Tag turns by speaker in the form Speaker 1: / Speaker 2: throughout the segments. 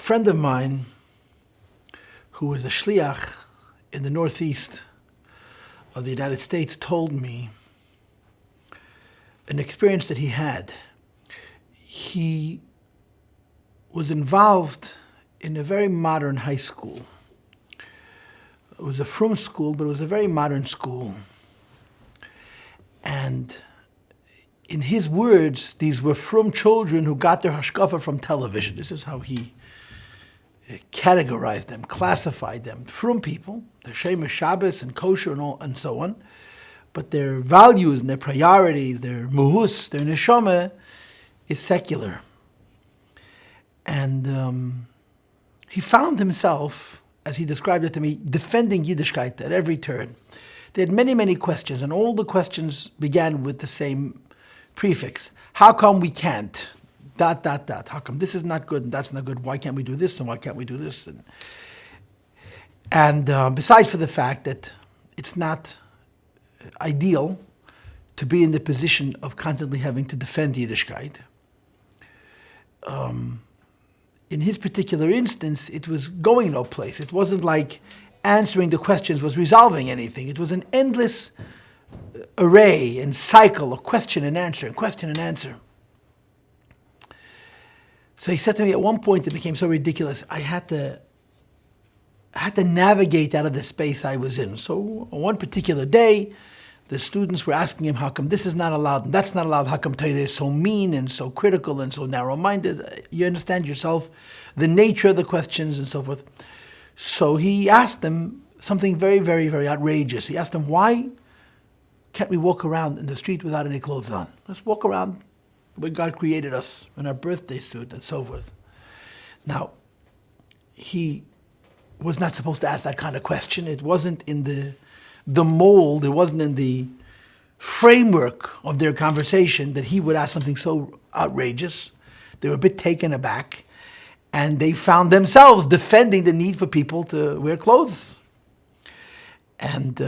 Speaker 1: friend of mine who was a shliach in the northeast of the United States told me an experience that he had. He was involved in a very modern high school. It was a frum school, but it was a very modern school. And in his words, these were frum children who got their hashkafa from television. This is how he categorized them, classified them. Frum people, they're Shemesh Shabbos and kosher and so on, but their values and their priorities, their muhus, their neshama, is secular. And he found himself, as he described it to me, defending Yiddishkeit at every turn. They had many, many questions, and all the questions began with the same prefix. How come we can't? ... How come this is not good and that's not good? Why can't we do this and why can't we do this? And besides for the fact that it's not ideal to be in the position of constantly having to defend Yiddishkeit, in his particular instance, it was going no place. It wasn't like answering the questions was resolving anything. It was an endless array and cycle of question and answer and question and answer. So he said to me at one point, it became so ridiculous, I had to navigate out of the space I was in. So on one particular day, the students were asking him, how come this is not allowed and that's not allowed? How come Torah is so mean and so critical and so narrow-minded? You understand yourself, the nature of the questions and so forth. So he asked them something very, very, very outrageous. He asked them, why can't we walk around in the street without any clothes on? Let's walk around the way God created us in our birthday suit and so forth. Now, he was not supposed to ask that kind of question. It wasn't in the mold, it wasn't in the framework of their conversation that he would ask something so outrageous. They were a bit taken aback, and they found themselves defending the need for people to wear clothes. And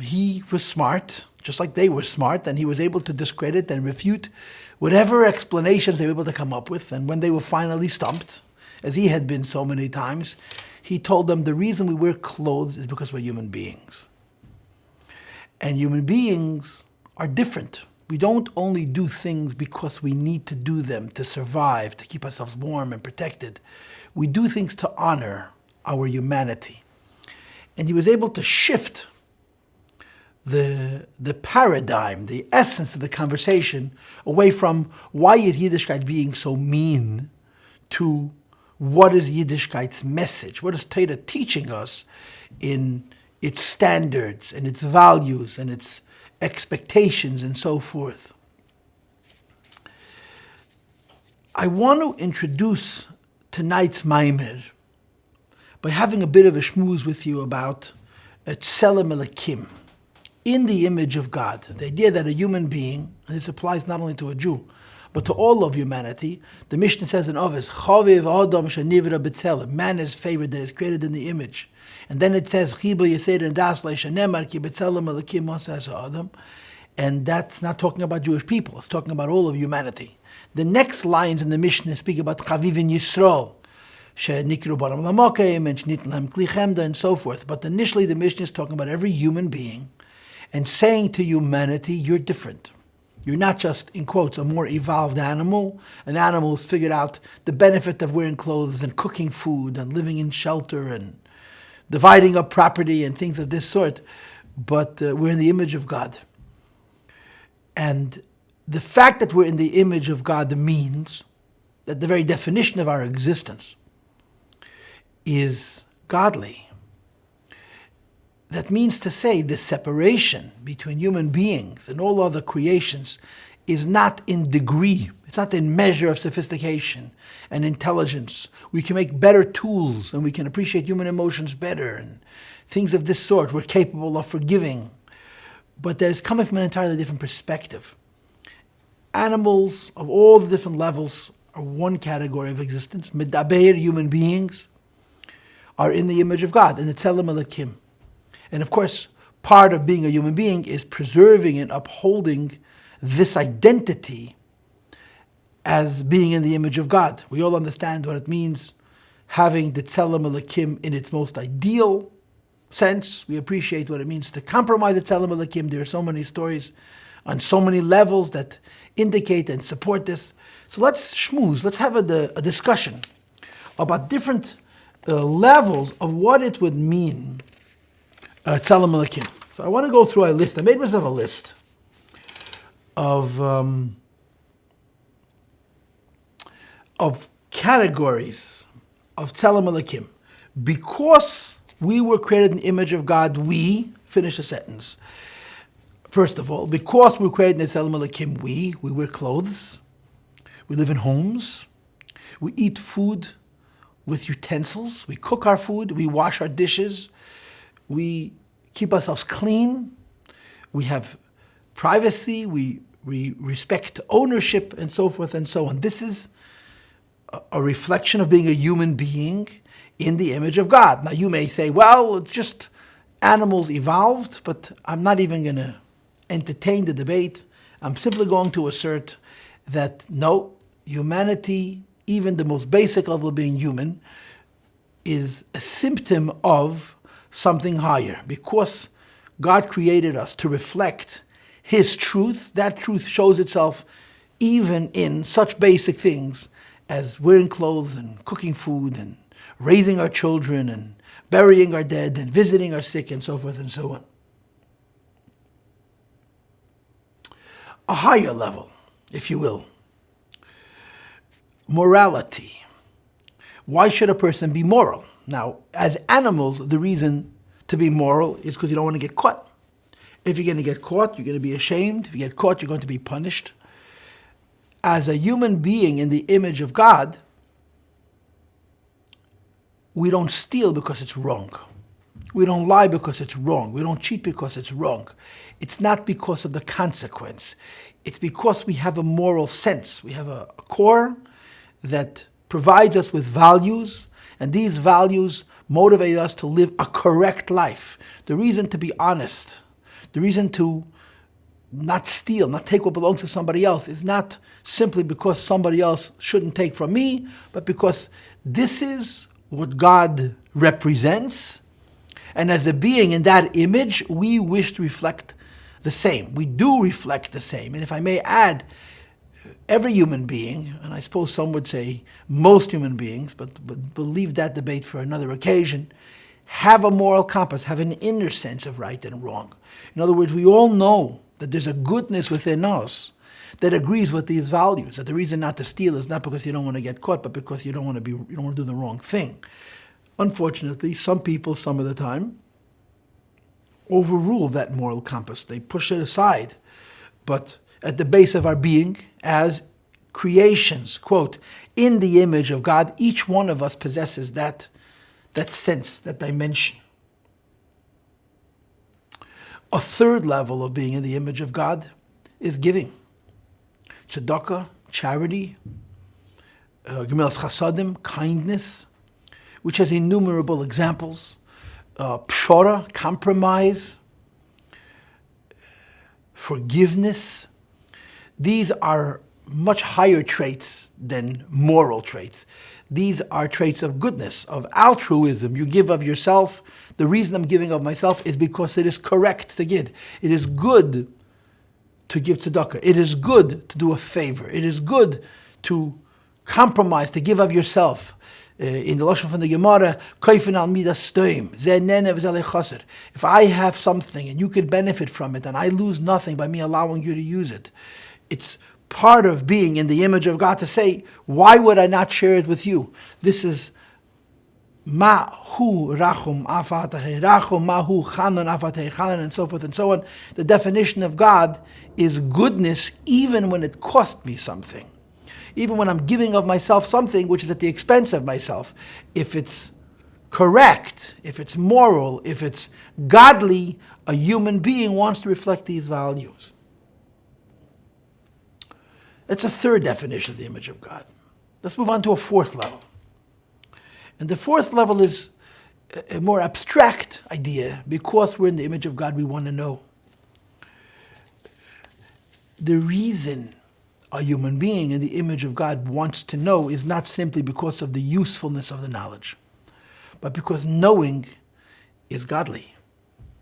Speaker 1: he was smart, just like they were smart, and he was able to discredit and refute whatever explanations they were able to come up with. And when they were finally stumped, as he had been so many times, he told them the reason we wear clothes is because we're human beings. And human beings are different. We don't only do things because we need to do them to survive, to keep ourselves warm and protected. We do things to honor our humanity. And he was able to shift the paradigm, the essence of the conversation, away from why is Yiddishkeit being so mean to what is Yiddishkeit's message? What is Torah teaching us in its standards and its values and its expectations and so forth? I want to introduce tonight's Maamar by having a bit of a schmooze with you about Tselem Elokim, in the image of God. The idea that a human being, and this applies not only to a Jew, but to all of humanity. The Mishnah says in Ovis, Chaviv Adam Shenivra B'Tselem, man is favored that is created in the image. And then it says, Chiba Yesed and Das Leishanemar Ki B'Tselem Elokim Mosas Adam. And that's not talking about Jewish people, it's talking about all of humanity. The next lines in the Mishnah speak about Chaviv in Yisrael, Shenikru Baram Lamokim, and Shnit Lam Kli Chemda, and so forth. But initially the Mishnah is talking about every human being and saying to humanity, you're different. You're not just, in quotes, a more evolved animal. An animal who's figured out the benefit of wearing clothes and cooking food and living in shelter and dividing up property and things of this sort. But we're in the image of God. And the fact that we're in the image of God means that the very definition of our existence is godly. That means to say the separation between human beings and all other creations is not in degree, it's not in measure of sophistication and intelligence. We can make better tools and we can appreciate human emotions better and things of this sort. We're capable of forgiving, but that is coming from an entirely different perspective. Animals of all the different levels are one category of existence. Medaber, human beings, are in the image of God, in the Tselem Elokim. And of course, part of being a human being is preserving and upholding this identity as being in the image of God. We all understand what it means having the Tzelem Elokim in its most ideal sense. We appreciate what it means to compromise the Tzelem Elokim. There are so many stories on so many levels that indicate and support this. So let's schmooze, let's have a discussion about different levels of what it would mean, Tzelem Elokim. So I want to go through a list. I made myself a list of categories of Tzelem Elokim. Because we were created in the image of God, we, finish the sentence. First of all, because we were created in the Tzelem Elokim, we wear clothes, we live in homes, we eat food with utensils, we cook our food, we wash our dishes, we keep ourselves clean, we have privacy, we respect ownership, and so forth and so on. This is a reflection of being a human being in the image of God. Now you may say, well, it's just animals evolved, but I'm not even going to entertain the debate. I'm simply going to assert that no, humanity, even the most basic level of being human, is a symptom of something higher. Because God created us to reflect His truth, that truth shows itself even in such basic things as wearing clothes and cooking food and raising our children and burying our dead and visiting our sick and so forth and so on. A higher level, if you will. Morality. Why should a person be moral? Now, as animals, the reason to be moral is because you don't want to get caught. If you're going to get caught, you're going to be ashamed. If you get caught, you're going to be punished. As a human being in the image of God, we don't steal because it's wrong. We don't lie because it's wrong. We don't cheat because it's wrong. It's not because of the consequence. It's because we have a moral sense. We have a core that provides us with values, and these values motivate us to live a correct life. The reason to be honest, the reason to not steal, not take what belongs to somebody else, is not simply because somebody else shouldn't take from me, but because this is what God represents. And as a being in that image, we wish to reflect the same. We do reflect the same. And if I may add, every human being, and I suppose some would say most human beings, but we'll leave that debate for another occasion, have a moral compass, have an inner sense of right and wrong. In other words, we all know that there's a goodness within us that agrees with these values. That the reason not to steal is not because you don't want to get caught, but because you don't want to do the wrong thing. Unfortunately, some people, some of the time, overrule that moral compass. They push it aside. But at the base of our being, as creations, quote, in the image of God, each one of us possesses that sense, that dimension. A third level of being in the image of God is giving. Tzedakah, charity, Gemilas Chasadim, kindness, which has innumerable examples. Pshora, compromise, forgiveness. These are much higher traits than moral traits. These are traits of goodness, of altruism. You give of yourself. The reason I'm giving of myself is because it is correct to give. It is good to give tzedakah. It is good to do a favor. It is good to compromise, to give of yourself. In the Lashon from the Gemara, Koifen al midas stoim, ze'nene v'zalei chaser. If I have something and you could benefit from it, and I lose nothing by me allowing you to use it, it's part of being in the image of God to say, why would I not share it with you? This is Mahu rachum afatei rachum, mahu chanan afatei chanan, and so forth and so on. The definition of God is goodness even when it cost me something. Even when I'm giving of myself something which is at the expense of myself. If it's correct, if it's moral, if it's godly, a human being wants to reflect these values. That's a third definition of the image of God. Let's move on to a fourth level. And the fourth level is a more abstract idea. Because we're in the image of God, we want to know the reason a human being in the image of God wants to know is not simply because of the usefulness of the knowledge, but because knowing is godly.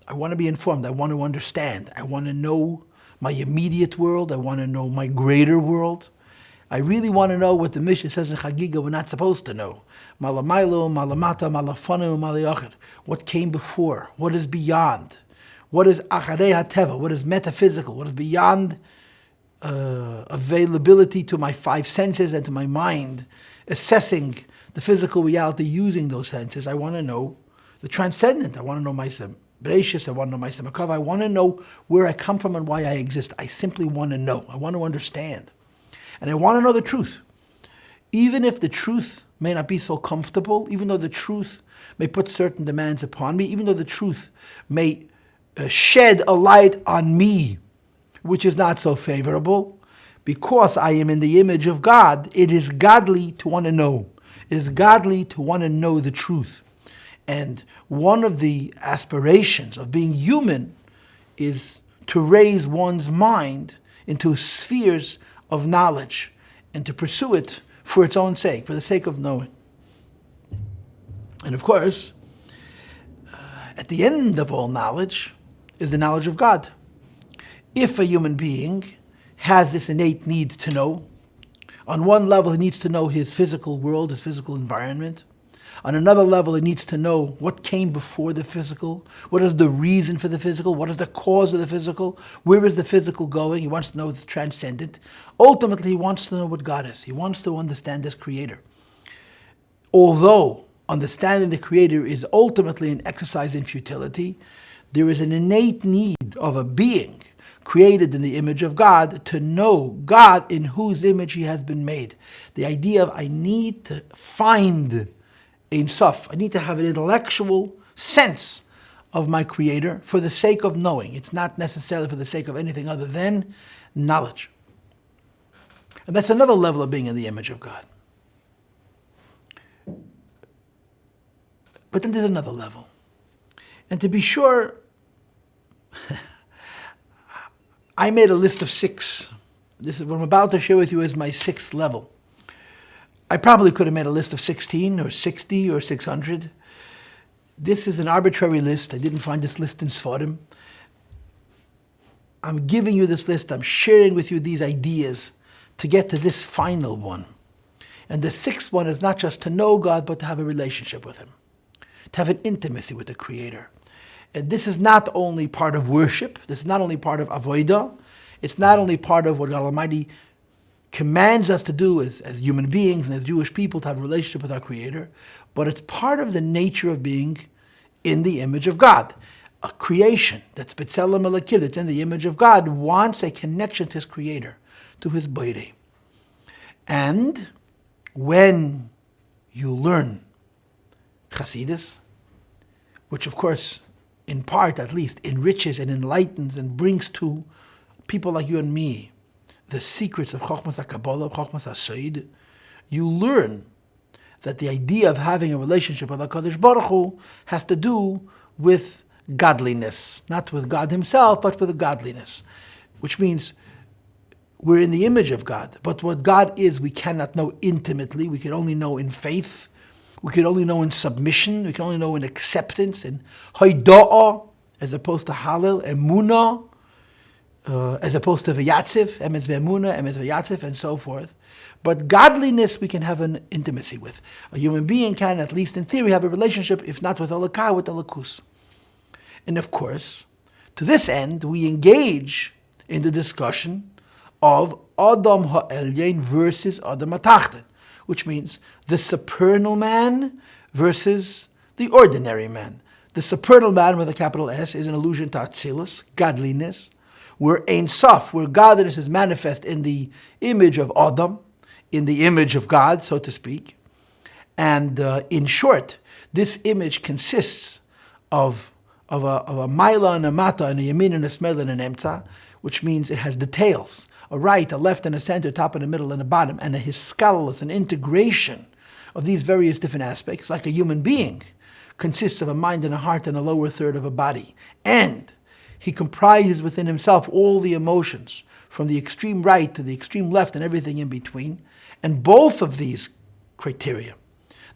Speaker 1: I want to be informed. I want to understand. I want to know my immediate world. I want to know my greater world. I really want to know what the Mishnah says in Chagiga we're not supposed to know. Malamaylo, malamata, malafanu, malayachir. What came before? What is beyond? What is acharei hateva? What is metaphysical? What is beyond availability to my five senses and to my mind, assessing the physical reality using those senses? I want to know the transcendent. I want to know myself. Bereshis, I want to know myself. I want to know where I come from and why I exist. I simply want to know. I want to understand. And I want to know the truth. Even if the truth may not be so comfortable, even though the truth may put certain demands upon me, even though the truth may shed a light on me, which is not so favorable, because I am in the image of God, it is godly to want to know. It is godly to want to know the truth. And one of the aspirations of being human is to raise one's mind into spheres of knowledge and to pursue it for its own sake, for the sake of knowing. And of course, at the end of all knowledge is the knowledge of God. If a human being has this innate need to know, on one level he needs to know his physical world, his physical environment. On another level, he needs to know what came before the physical, what is the reason for the physical, what is the cause of the physical, where is the physical going. He wants to know the transcendent. Ultimately, he wants to know what God is. He wants to understand his Creator. Although understanding the Creator is ultimately an exercise in futility, there is an innate need of a being created in the image of God to know God in whose image he has been made. The idea of I need to find Ein Sof. I need to have an intellectual sense of my Creator for the sake of knowing. It's not necessarily for the sake of anything other than knowledge. And that's another level of being in the image of God. But then there's another level. And to be sure, I made a list of 6. This is what I'm about to share with you is my 6th level. I probably could have made a list of 16 or 60 or 600. This is an arbitrary list. I didn't find this list in Sfarim. I'm giving you this list. I'm sharing with you these ideas to get to this final one. And the 6th one is not just to know God, but to have a relationship with Him, to have an intimacy with the Creator. And this is not only part of worship. This is not only part of avodah. It's not only part of what God Almighty commands us to do as human beings and as Jewish people, to have a relationship with our Creator, but it's part of the nature of being in the image of God. A creation that's B'Tselem Elokim, that's in the image of God, wants a connection to His Creator, to His Boirei. And when you learn Chassidus, which of course, in part at least, enriches and enlightens and brings to people like you and me the secrets of Chochmas HaKabbalah, Chochmas HaSoid, you learn that the idea of having a relationship with HaKadosh Baruch Hu has to do with godliness, not with God Himself, but with godliness, which means we're in the image of God. But what God is, we cannot know intimately. We can only know in faith. We can only know in submission. We can only know in acceptance, in hoida'ah, as opposed to halil, emunah, as opposed to v'yatziv, emes v'emunah, emes v'yatziv, and so forth. But godliness we can have an intimacy with. A human being can, at least in theory, have a relationship, if not with Elokai, with Elokus. And of course, to this end, we engage in the discussion of Adam ha'elyon versus Adam ha'tachten, which means the supernal man versus the ordinary man. The supernal man with a capital S is an allusion to Atzilus, godliness, where Ein Sof, where godliness is manifest in the image of Adam, in the image of God, so to speak. And in short, this image consists of a maila and a mata, and a yamin and a smel and an emtza, which means it has details, a right, a left, and a center, top and a middle and a bottom, and a hiskalus, an integration of these various different aspects, like a human being consists of a mind and a heart and a lower third of a body. And he comprises within himself all the emotions, from the extreme right to the extreme left and everything in between. And both of these criteria,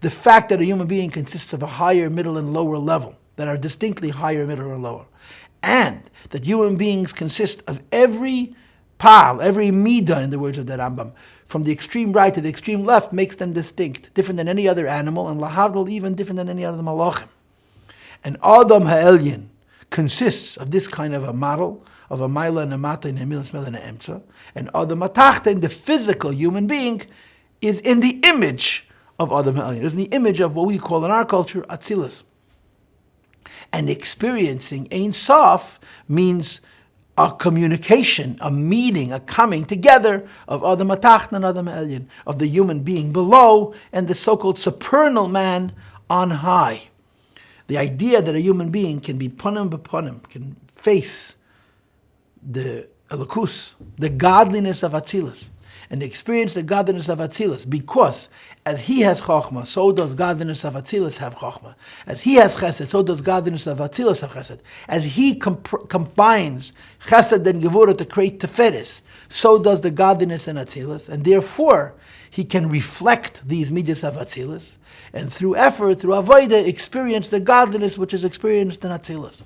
Speaker 1: the fact that a human being consists of a higher, middle, and lower level, that are distinctly higher, middle, or lower, and that human beings consist of every pal, every midah, in the words of the Rambam, from the extreme right to the extreme left, makes them distinct, different than any other animal, and lahavdol, even different than any other malachim. And Adam Ha'elyon consists of this kind of a model, of a maila and a mata and a milas mela and a emtza, and Adam Hatachton, the physical human being, is in the image of Adam Ha'elyon. It's in the image of what we call in our culture Atzilus. And experiencing Ein Sof means a communication, a meeting, a coming together of Adam Hatachton and Adam Ha'elyon, of the human being below and the so-called supernal man on high. The idea that a human being can be panim b'panim, can face the elokus, the godliness of Atzilus, and experience the godliness of Atzilus, because as he has chokhmah, so does godliness of Atzilus have chokhmah. As he has chesed, so does godliness of Atzilus have chesed. As he combines chesed and gevurah to create teferis, so does the godliness in Atzilus, and therefore he can reflect these midas of Atzilus, and through effort, through avodah, experience the godliness which is experienced in Atzilus,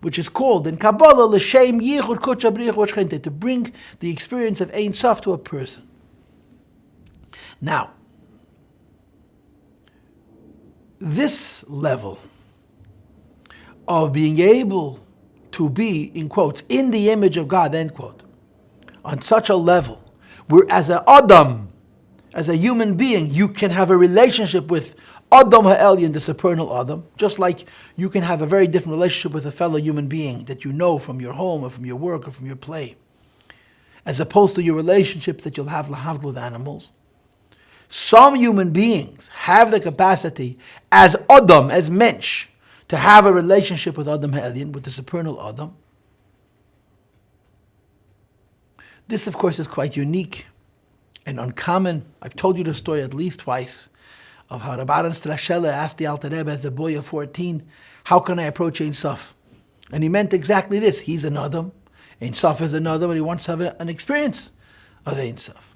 Speaker 1: which is called in Kabbalah l'shem yichud kodesh abriach v'shchente, to bring the experience of Ein Sof to a person. Now, this level of being able to be, in quotes, in the image of God, end quote, on such a level where as a Adam, as a human being, you can have a relationship with Adam Ha'elyon, the supernal Adam, just like you can have a very different relationship with a fellow human being that you know from your home or from your work or from your play, as opposed to your relationships that you'll have lahavd with animals. Some human beings have the capacity as Adam, as mensch, to have a relationship with Adam Ha'elyon, with the supernal Adam. This, of course, is quite unique and uncommon. I've told you the story at least twice of how Rabbi Strashella asked the Alter Rebbe as a boy of 14, how can I approach Ein Sof? And he meant exactly this. He's an Adam, Ein Sof is an Adam, and he wants to have an experience of Ein Sof.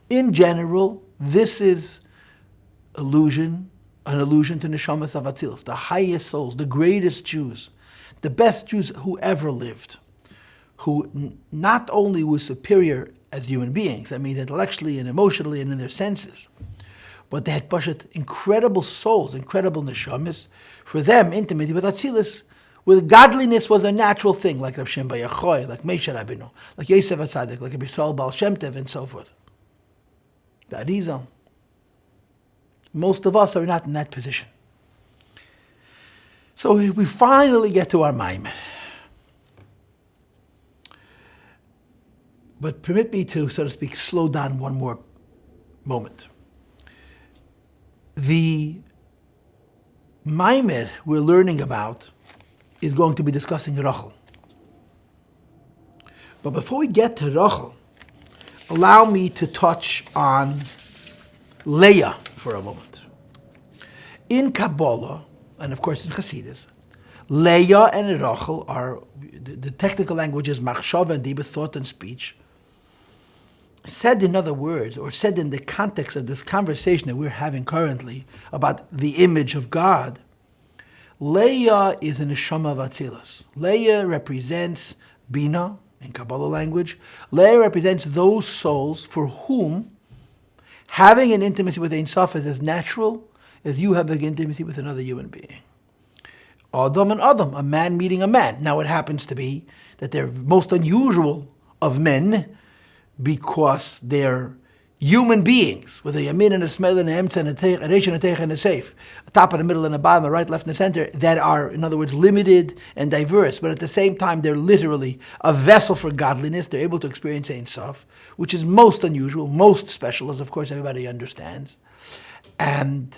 Speaker 1: In general, this is an allusion to Neshamas of Atzilus, the highest souls, the greatest Jews, the best Jews who ever lived, who not only were superior as human beings, that means intellectually and emotionally and in their senses, but they had incredible souls, incredible neshamas. For them, intimacy with Atzilus, with godliness was a natural thing, like Rav Shem Bar Yochai, like Moshe Rabbeinu, like Yosef HaTzadik, like Rabbi Yisrael Baal Shem Tov, and so forth. The Arizal. Most of us are not in that position. So we finally get to our Maamar. But permit me to, so to speak, slow down one more moment. The Maamar we're learning about is going to be discussing Rachel. But before we get to Rachel, allow me to touch on Leah for a moment. In Kabbalah, and of course in Chassidus, Leah and Rachel are, the technical language is machshava and dibur, thought and speech. Said in other words, or said in the context of this conversation that we're having currently about the image of God, Leah is an neshama of Atzilus. Leah represents Bina, in Kabbalah language. Leah represents those souls for whom having an intimacy with Ein Sof is as natural as you having intimacy with another human being. Adam and Adam, a man meeting a man. Now it happens to be that they're most unusual of men because they're human beings with a yamin and a smell and a emtza and a resh and a teich and a seif, a top and a middle and a bottom, a right, left, and a center, that are, in other words, limited and diverse, but at the same time they're literally a vessel for godliness. They're able to experience Ein Sof, which is most unusual, most special, as of course everybody understands. And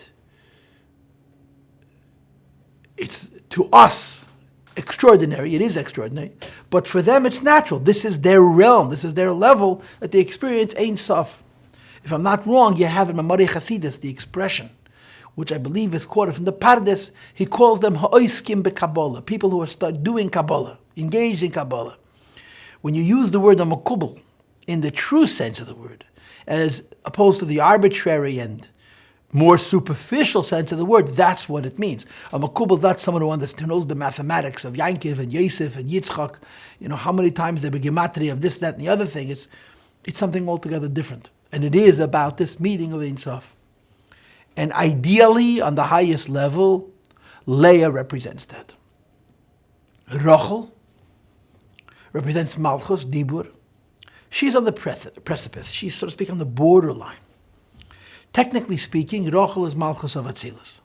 Speaker 1: it's, to us, extraordinary. It is extraordinary. But for them, it's natural. This is their realm. This is their level that they experience Ein Sof. If I'm not wrong, you have in Maamar Chassidus the expression, which I believe is quoted from the Pardes. He calls them ha'oiskim beKabbalah, people who are doing Kabbalah. engaged in Kabbalah. When you use the word amakubal in the true sense of the word, as opposed to the arbitrary and more superficial sense of the word, that's what it means. A makubal is not someone who knows the mathematics of Yankov and Yosef and Yitzchak, how many times they gematria of this, that, and the other thing. It's something altogether different. And it is about this meeting of Ein Sof. And ideally, on the highest level, Leah represents that. Rachel represents Malchus, Dibur. She's on the precipice. She's, so to speak, on the borderline. Technically speaking, Rachel is Malchus of Atzilus.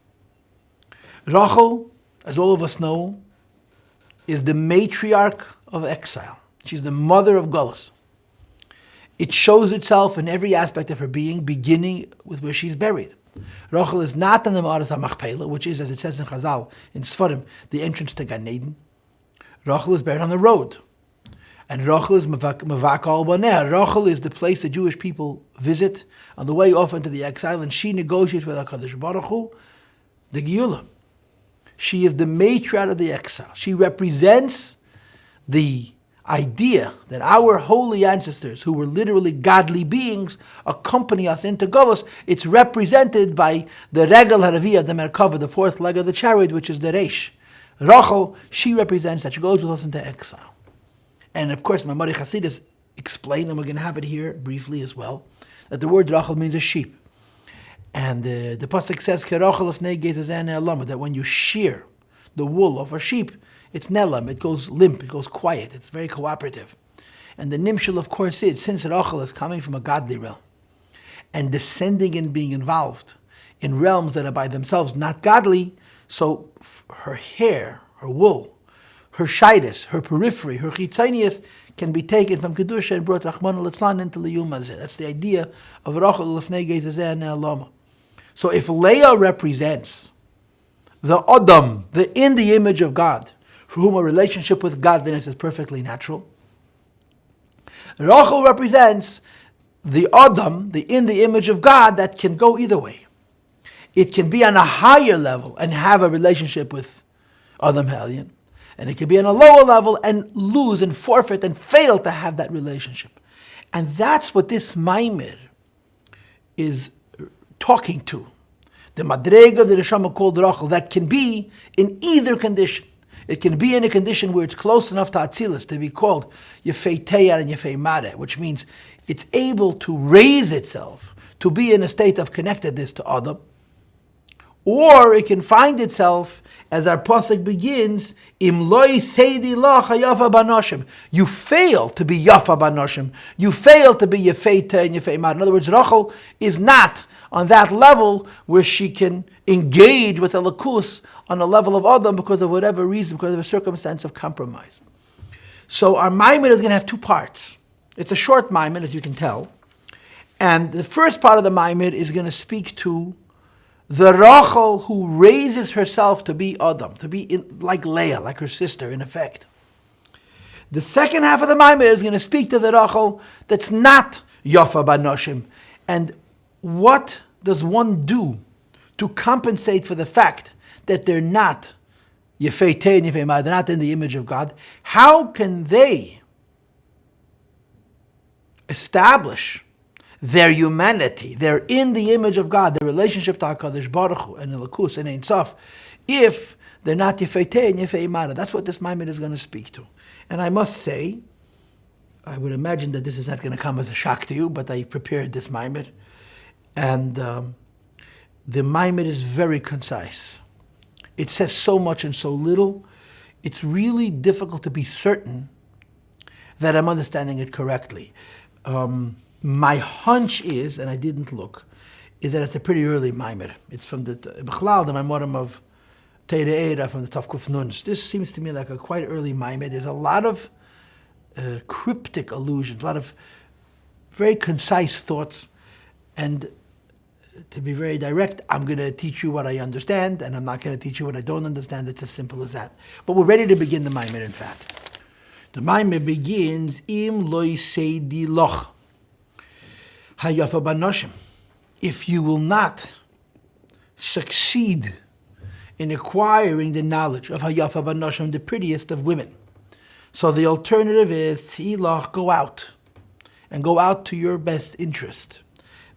Speaker 1: Rachel, as all of us know, is the matriarch of exile. She's the mother of Golus. It shows itself in every aspect of her being, beginning with where she's buried. Rachel is not in the Ma'aras HaMachpelah, which is, as it says in Chazal, in Sfarim, the entrance to Gan Eden. Rachel is buried on the road. And Rachel is Mavak al Baneh. Rachel is the place the Jewish people visit on the way off into the exile, and she negotiates with HaKadosh Baruch Hu, the Geula. She is the matriarch of the exile. She represents the idea that our holy ancestors, who were literally godly beings, accompany us into Golus. It's represented by the Regel Haraviyah, the Merkava, the fourth leg of the chariot, which is the Reish. Rachel, she represents that she goes with us into exile. And of course, Maamar Chassidus explained, and we're going to have it here briefly as well, that the word Rachel means a sheep. And the pasuk says, that when you shear the wool of a sheep, it's nelam, it goes limp, it goes quiet, it's very cooperative. And the nimshal, of course, is, since Rachel is coming from a godly realm and descending and being involved in realms that are by themselves not godly, so her hair, her wool, her shidus, her periphery, her chitzonius can be taken from Kedusha and brought Rachman al-Litzlan into the Yumazeh. That's the idea of Rachel Lefnei Gezazeh Ne'alama. So if Leah represents the Adam, the in the image of God, for whom a relationship with godliness is perfectly natural, Rachel represents the Adam, the in the image of God, that can go either way. It can be on a higher level and have a relationship with Adam Helyon, and it can be on a lower level and lose and forfeit and fail to have that relationship. And that's what this Maamar is talking to. The Madrega of the Neshama called Rachel, that can be in either condition. It can be in a condition where it's close enough to Atzilus to be called Yefei Teyar and Yefei Mare, which means it's able to raise itself, to be in a state of connectedness to Adam. Or it can find itself, as our pasuk begins, Im loy Saidie Loch hayafa banoshim. You fail to be yafa banoshim. You fail to be Yefei Teyar and Yefei Mare. In other words, Rachel is not on that level where she can engage with a lakus on a level of Adam because of whatever reason, because of a circumstance of compromise. So our Maamar is going to have two parts. It's a short Maamar, as you can tell. And the first part of the Maamar is going to speak to the Rachel who raises herself to be Adam, to be like Leah, like her sister, in effect. The second half of the Maamar is going to speak to the Rachel that's not Yafa Banoshim. And what does one do to compensate for the fact that they're not Yefei Teyar and Yefei Mare, they're not in the image of God? How can they establish their humanity, their in the image of God, their relationship to HaKadosh Baruch Hu and Elokus and Ein Sof, if they're not Yefei Teyar and Yefei Mare? That's what this Maamar is going to speak to. And I must say, I would imagine that this is not going to come as a shock to you, but I prepared this Maamar. And the Maamar is very concise. It says so much and so little. It's really difficult to be certain that I'm understanding it correctly. My hunch is, and I didn't look, is that it's a pretty early Maamar. It's from the B'chlal, the Maimorim of Torah Or, from the Tavkuf Nuns. This seems to me like a quite early Maamar. There's a lot of cryptic allusions, a lot of very concise thoughts, and to be very direct, I'm going to teach you what I understand, and I'm not going to teach you what I don't understand. It's as simple as that. But we're ready to begin the Maamar, in fact. The Maamar begins, Im loy Saidie Loch hayafa banoshim. If you will not succeed in acquiring the knowledge of hayafa banoshim, the prettiest of women. So the alternative is Saidie Loch, go out, and go out to your best interest.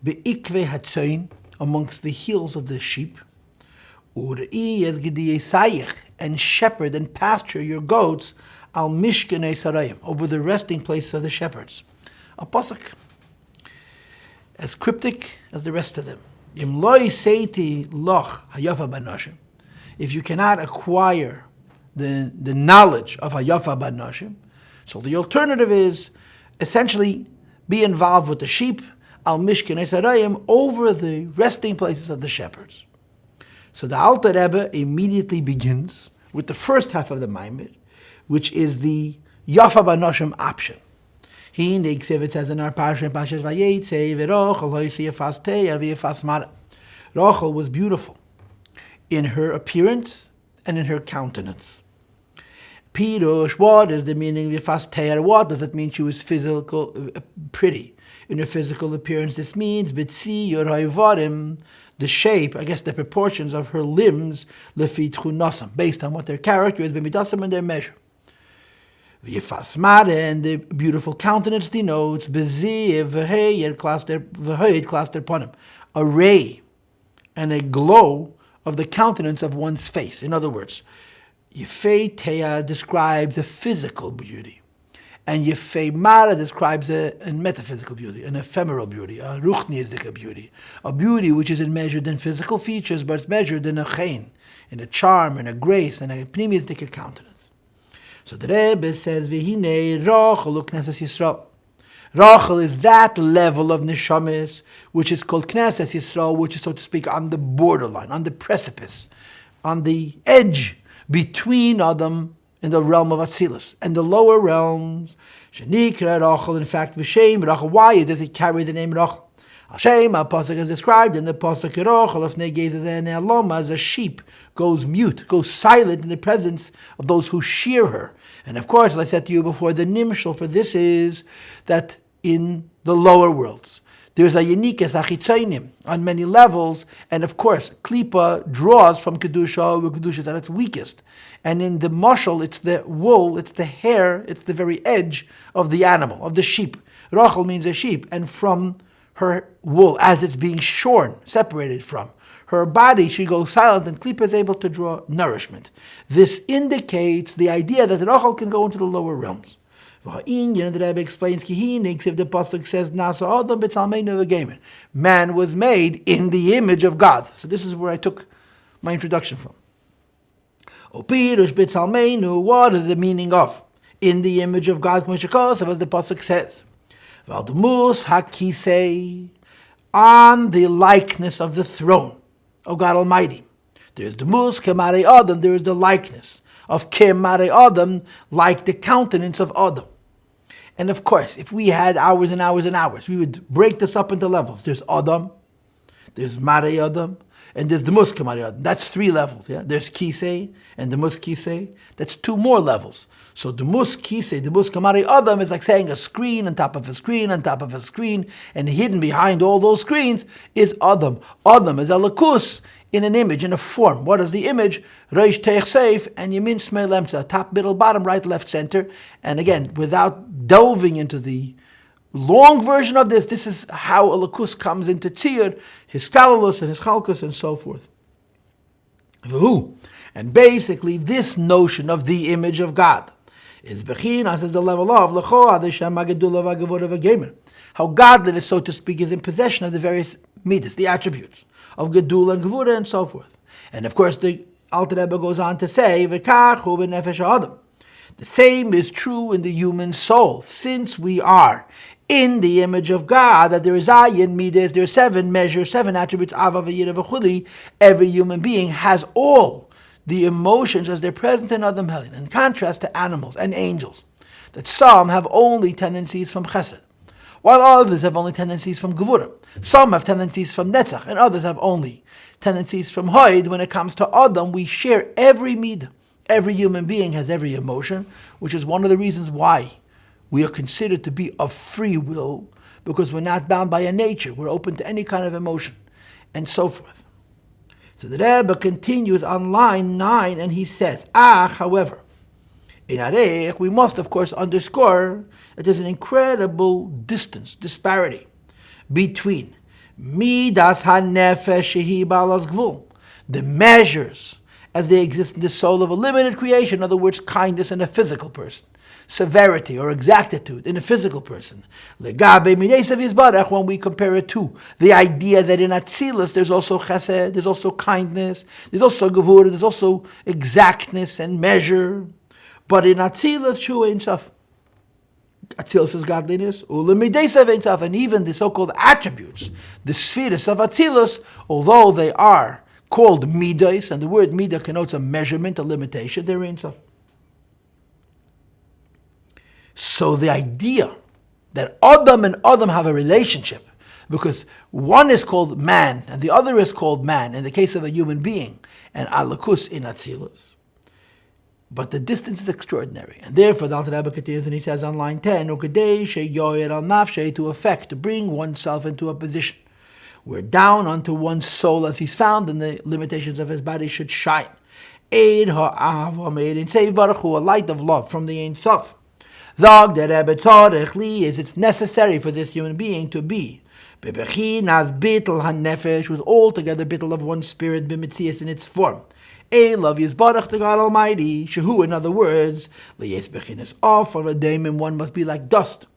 Speaker 1: Be'ikve hatzoin, amongst the heels of the sheep. Ur'i es gediyei sayich, and shepherd and pasture your goats al mishkenei sarayim, over the resting places of the shepherds. A pasuk as cryptic as the rest of them. Im loy Saidie Loch hayafa banoshim. If you cannot acquire the knowledge of hayafa banoshim, so the alternative is essentially be involved with the sheep al mishkenei sarayim, over the resting places of the shepherds. So the Alter Rebbe immediately begins with the first half of the Maamar, which is the Yafa Banoshim option. He it says in our Parshas Vayeitzei, Rachel was beautiful in her appearance and in her countenance. Pirush, what is the meaning of Yefas? What does it mean she was pretty? In her physical appearance, this means B'tzi Yorayvarim, the shape, I guess the proportions of her limbs, Lefi Tchunasam, based on what their character is, B'midasam, and their measure. V'yefas Mare, and the beautiful countenance denotes B'zi V'heyed Klaster Ponim, a ray and a glow of the countenance of one's face. In other words, Yefei Teya describes a physical beauty, and Yefei Mara describes a metaphysical beauty, an ephemeral beauty, a ruchniistic beauty, a beauty which isn't measured in physical features, but it's measured in a chain, in a charm, in a grace, and a pneumistic countenance. So the Rebbe says, V'hinei Rachel u'Knesses Yisrael. Rachel is that level of neshamis which is called Knesses Yisrael, which is, so to speak, on the borderline, on the precipice, on the edge between Adam in the realm of Atzilus and the lower realms. Shenikra Rachel, in fact, b'shem Rachel. Why does it carry the name Rachel? Hashem, pasuk is described in the pasuk Rachel of Negezes, as a sheep goes mute, goes silent in the presence of those who shear her. And of course, as I said to you before, the nimshal for this is that in the lower worlds there's a uniqueness, achitzainim, on many levels, and of course, klipa draws from kedusha, where kedusha is at its weakest. And in the mashal, it's the wool, it's the hair, it's the very edge of the animal, of the sheep. Rachel means a sheep, and from her wool, as it's being shorn, separated from her body, she goes silent, and klipa is able to draw nourishment. This indicates the idea that Rachel can go into the lower realms. The Rabbi explains, if the pasuk says, man was made in the image of God. So this is where I took my introduction from. What is the meaning of in the image of God, as the pasuk says? On the likeness of the throne of God Almighty. There's the mus kemare Adam, there is the likeness of kemare Adam, like the countenance of Adam. And of course, if we had hours and hours and hours, we would break this up into levels. There's Adam, there's Mare Adam, and there's the mus kemare Adam. That's 3 levels. Yeah, there's Kisei and the mus Kisei. That's 2 more levels. So the mus Kisei, the mus kemare Adam is like saying a screen on top of a screen on top of a screen, and hidden behind all those screens is Adam. Adam is a lakus in an image, in a form. What is the image? Reish Teich Seif and Yamin Smei Lemtza, top, middle, bottom, right, left, center. And again, without delving into the long version of this, this is how a lakus comes into tzir, his kalalus and his chalkus and so forth. And basically, this notion of the image of God is bechinas, is the level of how godliness, so to speak, is in possession of the various midas, the attributes of gedula and gevura and so forth. And of course, the Alter Rebbe goes on to say, the same is true in the human soul, since we are in the image of God, that there is ayin midas, there are 7 measures, 7 attributes, every human being has all the emotions as they're present in Adam Helin, in contrast to animals and angels, that some have only tendencies from chesed, while others have only tendencies from gevura. Some have tendencies from netzach, and others have only tendencies from hoid. When it comes to Adam, we share every midah. Every human being has every emotion, which is one of the reasons why we are considered to be of free will, because we're not bound by a nature. We're open to any kind of emotion, and so forth. So the Rebbe continues on line 9, and he says, however, In Arech, we must, of course, underscore that there's an incredible disparity between Midas HaNefesh Shehi Balas Gvul, the measures as they exist in the soul of a limited creation, in other words, kindness in a physical person, severity or exactitude in a physical person. Legabe Mideisav Yizbarach, when we compare it to the idea that in Atzilus there's also chesed, there's also kindness, there's also gevura, there's also exactness and measure. But in Atzilus, Shu Ein Sof. Atzilus is godliness, Ulemideisav Ein Sof, and even the so-called attributes, the spheres of Atzilus, although they are called midas, and the word midah connotes a measurement, a limitation, they're Ein Sof. So the idea that Adam and Adam have a relationship, because one is called man and the other is called man in the case of a human being, and alakus in Atzilus. But the distance is extraordinary, and therefore the Alter Rebbe continues and he says on line 10, to effect, to bring oneself into a position where down unto one's soul as he's found and the limitations of his body should shine. A light of love from the Ein Sof. Is it's necessary for this human being to be with altogether bittul of one spirit b'mitzias in its form. A love Yisbarach to God Almighty. Shehu, in other words, liyes bechinas off of a daemon, one must be like dust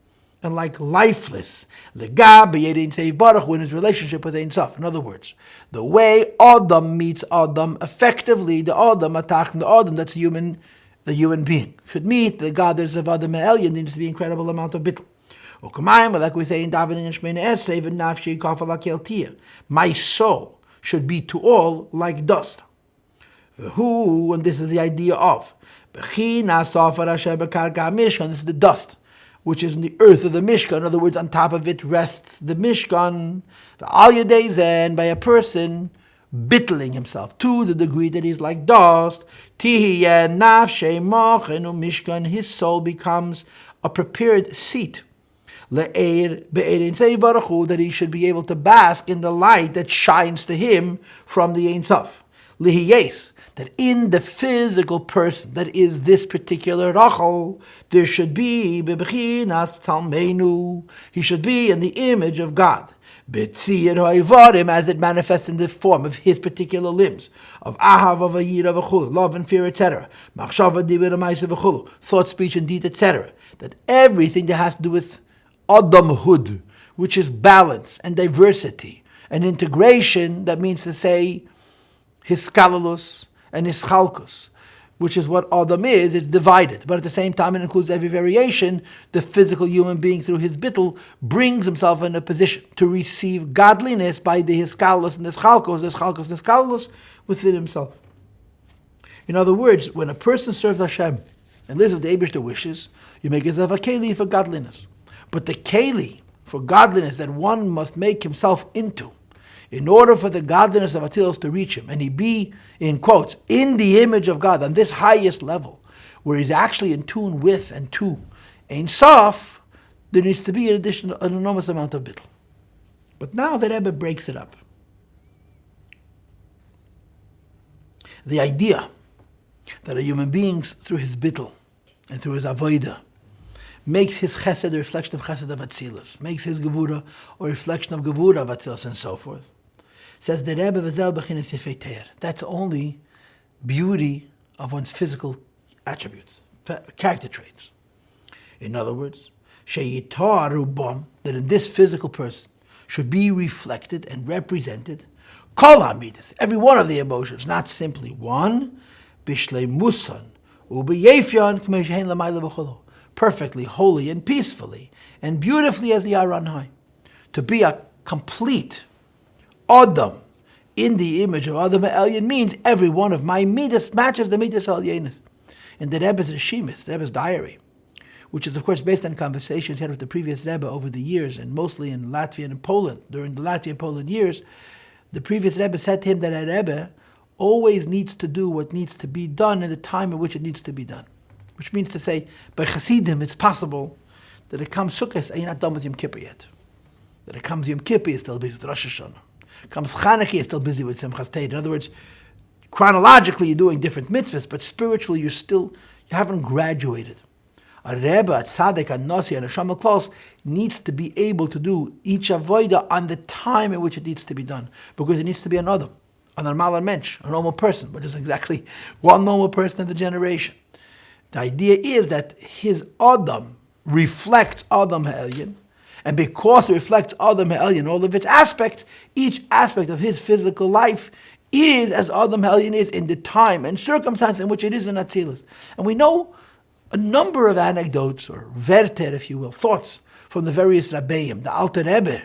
Speaker 1: and like lifeless. Legab b'yedin seiv baruch in his relationship with Ein Sof. In other words, the way Adam meets Adam, effectively the Adam attacks the Adam, that's the human being, should meet the God that is of Adam Elyon. There needs to be an incredible amount of bittul. Like we say in davening and Shemini Esrei, v'nafshi kafal hakeltia, my soul should be to all like dust. Who, and this is the idea of Bechina Sofar Asher Bekarka Mishkan, this is the dust which is in the earth of the Mishkan. In other words, on top of it rests the Mishkan. Al Yadeizen, by a person bittling himself to the degree that he's like dust. Tihiyeh Nafshei Machenu Mishkan, his soul becomes a prepared seat. Le'er be'erin Seiv Baruch Hu, that he should be able to bask in the light that shines to him from the Ein Sof. Lihiyes, that in the physical person that is this particular Rachel, there should be bebechinas talmenu, he should be in the image of God. Betzir ha'ivrim, as it manifests in the form of his particular limbs, of ahav, of ayira, v'chulu, love and fear, etc. Machshava, dibir, ma'aseh, v'chulu, thought, speech, and deed, etc. That everything that has to do with Adamhood, which is balance and diversity and integration, that means to say hiskalalus and hischalkus, which is what Adam is, it's divided. But at the same time, it includes every variation. The physical human being, through his bittul, brings himself in a position to receive godliness by the hiskalus and hischalkus and hischalus within himself. In other words, when a person serves Hashem and lives as the Eibishter wishes, you make yourself a keli for godliness. But the keli for godliness that one must make himself into, in order for the godliness of Atzilus to reach him, and he be, in quotes, in the image of God, on this highest level, where he's actually in tune with and to Ein Sof, there needs to be in addition an enormous amount of bittul. But now the Rebbe breaks it up. The idea that a human being, through his bittul and through his avodah, makes his chesed a reflection of chesed of Atzilus, makes his gevura a reflection of gevura of Atzilus, and so forth. Says the Rebbe, v'zeh b'chinas yefei teir. That's only beauty of one's physical attributes, character traits. In other words, sheyitar rubam, that in this physical person should be reflected and represented kol hamidas, every one of the emotions, not simply one, bishlei musan ubiyefyan k'mei she'en lamayla v'cholo, perfectly, holy, and peacefully, and beautifully as the Aron High. To be a complete Adam in the image of Adam Elyon means every one of my midas matches the midas Elyonis. In the Rebbe's Reshimis, the Rebbe's diary, which is of course based on conversations he had with the previous Rebbe over the years, and mostly in Latvia and Poland. During the Latvia and Poland years, the previous Rebbe said to him that a Rebbe always needs to do what needs to be done in the time in which it needs to be done. Which means to say, by Chassidim, it's possible that it comes Sukkot and you're not done with Yom Kippur yet. That it comes Yom Kippur, you're still busy with Rosh Hashanah. Comes Chanukah, you're still busy with Simchas Torah. In other words, chronologically you're doing different mitzvahs, but spiritually you're still You haven't graduated. A Rebbe, a Tzaddik, a Nasi, and a Shama Klos needs to be able to do each avodah on the time in which it needs to be done. Because it needs to be an Adam, a normal mensch, a normal person, which is exactly one normal person in the generation. The idea is that his Adam reflects Adam Ha'elyon, and because it reflects Adam Ha'elyon, all of its aspects, each aspect of his physical life is as Adam Ha'elyon is in the time and circumstance in which it is in Atzilus. And we know a number of anecdotes, or verter, if you will, thoughts from the various Rabbeim. The Alter Rebbe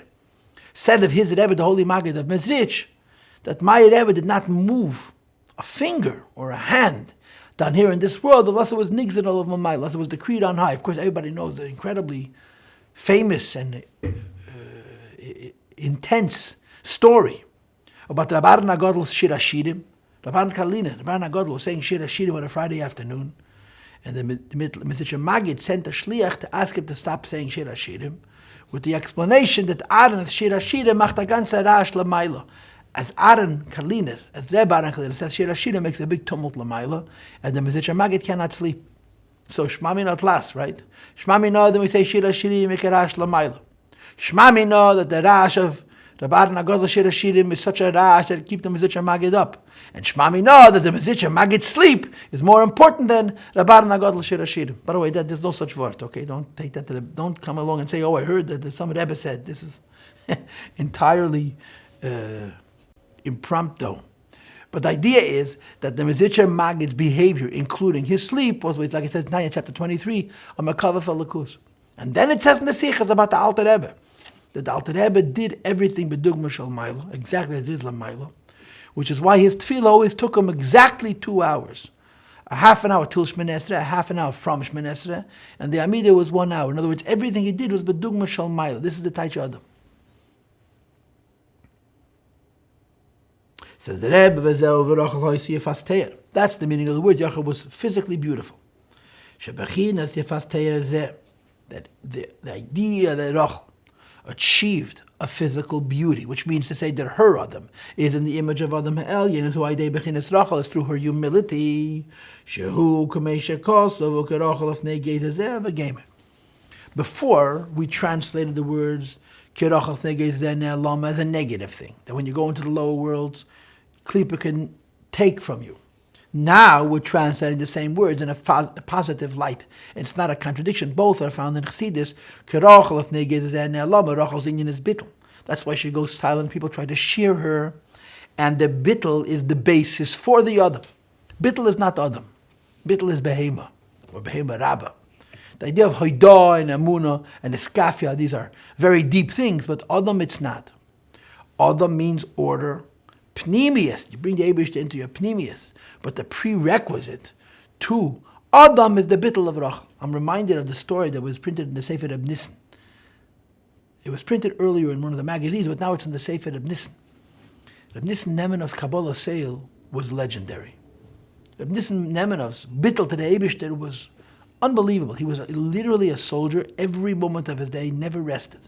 Speaker 1: said of his Rebbe, the Holy Maggid of Mezrich, that my Rebbe did not move a finger or a hand down here in this world unless it was nigzid of Maamar, unless it was decreed on high. Of course, everybody knows the incredibly famous and intense story about the Rabbi Nagadol's Shir HaShirim. Rabbi Nagadol was saying Shir HaShirim on a Friday afternoon, and the Mr. Maggid sent a shliach to ask him to stop saying Shir HaShirim, with the explanation that Aaron Shir HaShirim macht a ganze Rash Lamaila. As Aaron Karliner, as Rebbe Aaron Karliner says, Shir HaShirim makes a big tumult Lamaila, and the Mr. Maggid cannot sleep. So Shmami not last, right? Shmami know that we say Shir HaShirim make a Rash Lamaila. Shmami know that the Rash of Rabbi Nagadol Shir HaShirim is such a Rash that it keeps the Mezritcher Maggid up. And Shmami know that the Mezritcher Maggid's sleep is more important than Rabbi Nagadol Shir HaShirim. By the way, there's no such word, okay? Don't take that don't come along and say, oh, I heard that some Rebbe said. This is entirely impromptu. But the idea is that the Mezritcher Maggid's behavior, including his sleep, was, like it says in Naya chapter 23, a Makava Falakus. And then it says in the Sichas about the Alter Rebbe, that the Alter Rebbe did everything b'dugma shel Maila, exactly as is Lamaila, which is why his tefillah always took him exactly 2 hours. A half an hour till Shmini Esrei, a half an hour from Shmini Esrei, and the Amidah was 1 hour. In other words, everything he did was b'dugma shel Maila. This is the Taich Adam. Says the Rebbe, that's the meaning of the word. Yaakov was physically beautiful. That the idea that Rachel achieved a physical beauty, which means to say that her Adam is in the image of Adam Ha'elyon, and so Aidei Bechinas Rachel is through her humility. Before, we translated the words as a negative thing, that when you go into the lower worlds, Klippa can take from you. Now we're translating the same words in a positive light. It's not a contradiction. Both are found in Chassidus. Rachel's inyan is bittel. That's why she goes silent. People try to shear her, and the bittel is the basis for the Adam. Bittel is not Adam. Bittel is behema, or behema rabba. The idea of hoidah and amuna and eskafia, these are very deep things, but Adam it's not. Adam means order. Pneumius, you bring the Eibishter into your pneumius, but the prerequisite to Adam is the bittul of Rachel. I'm reminded of the story that was printed in the Sefer Reb Nissen. It was printed earlier in one of the magazines, but now it's in the Sefer Reb Nissen. Reb Nissen Nemenov's Kabbalah sale was legendary. Reb Nissen Nemenov's bittul to the Eibishter was unbelievable. He was literally a soldier every moment of his day, never rested.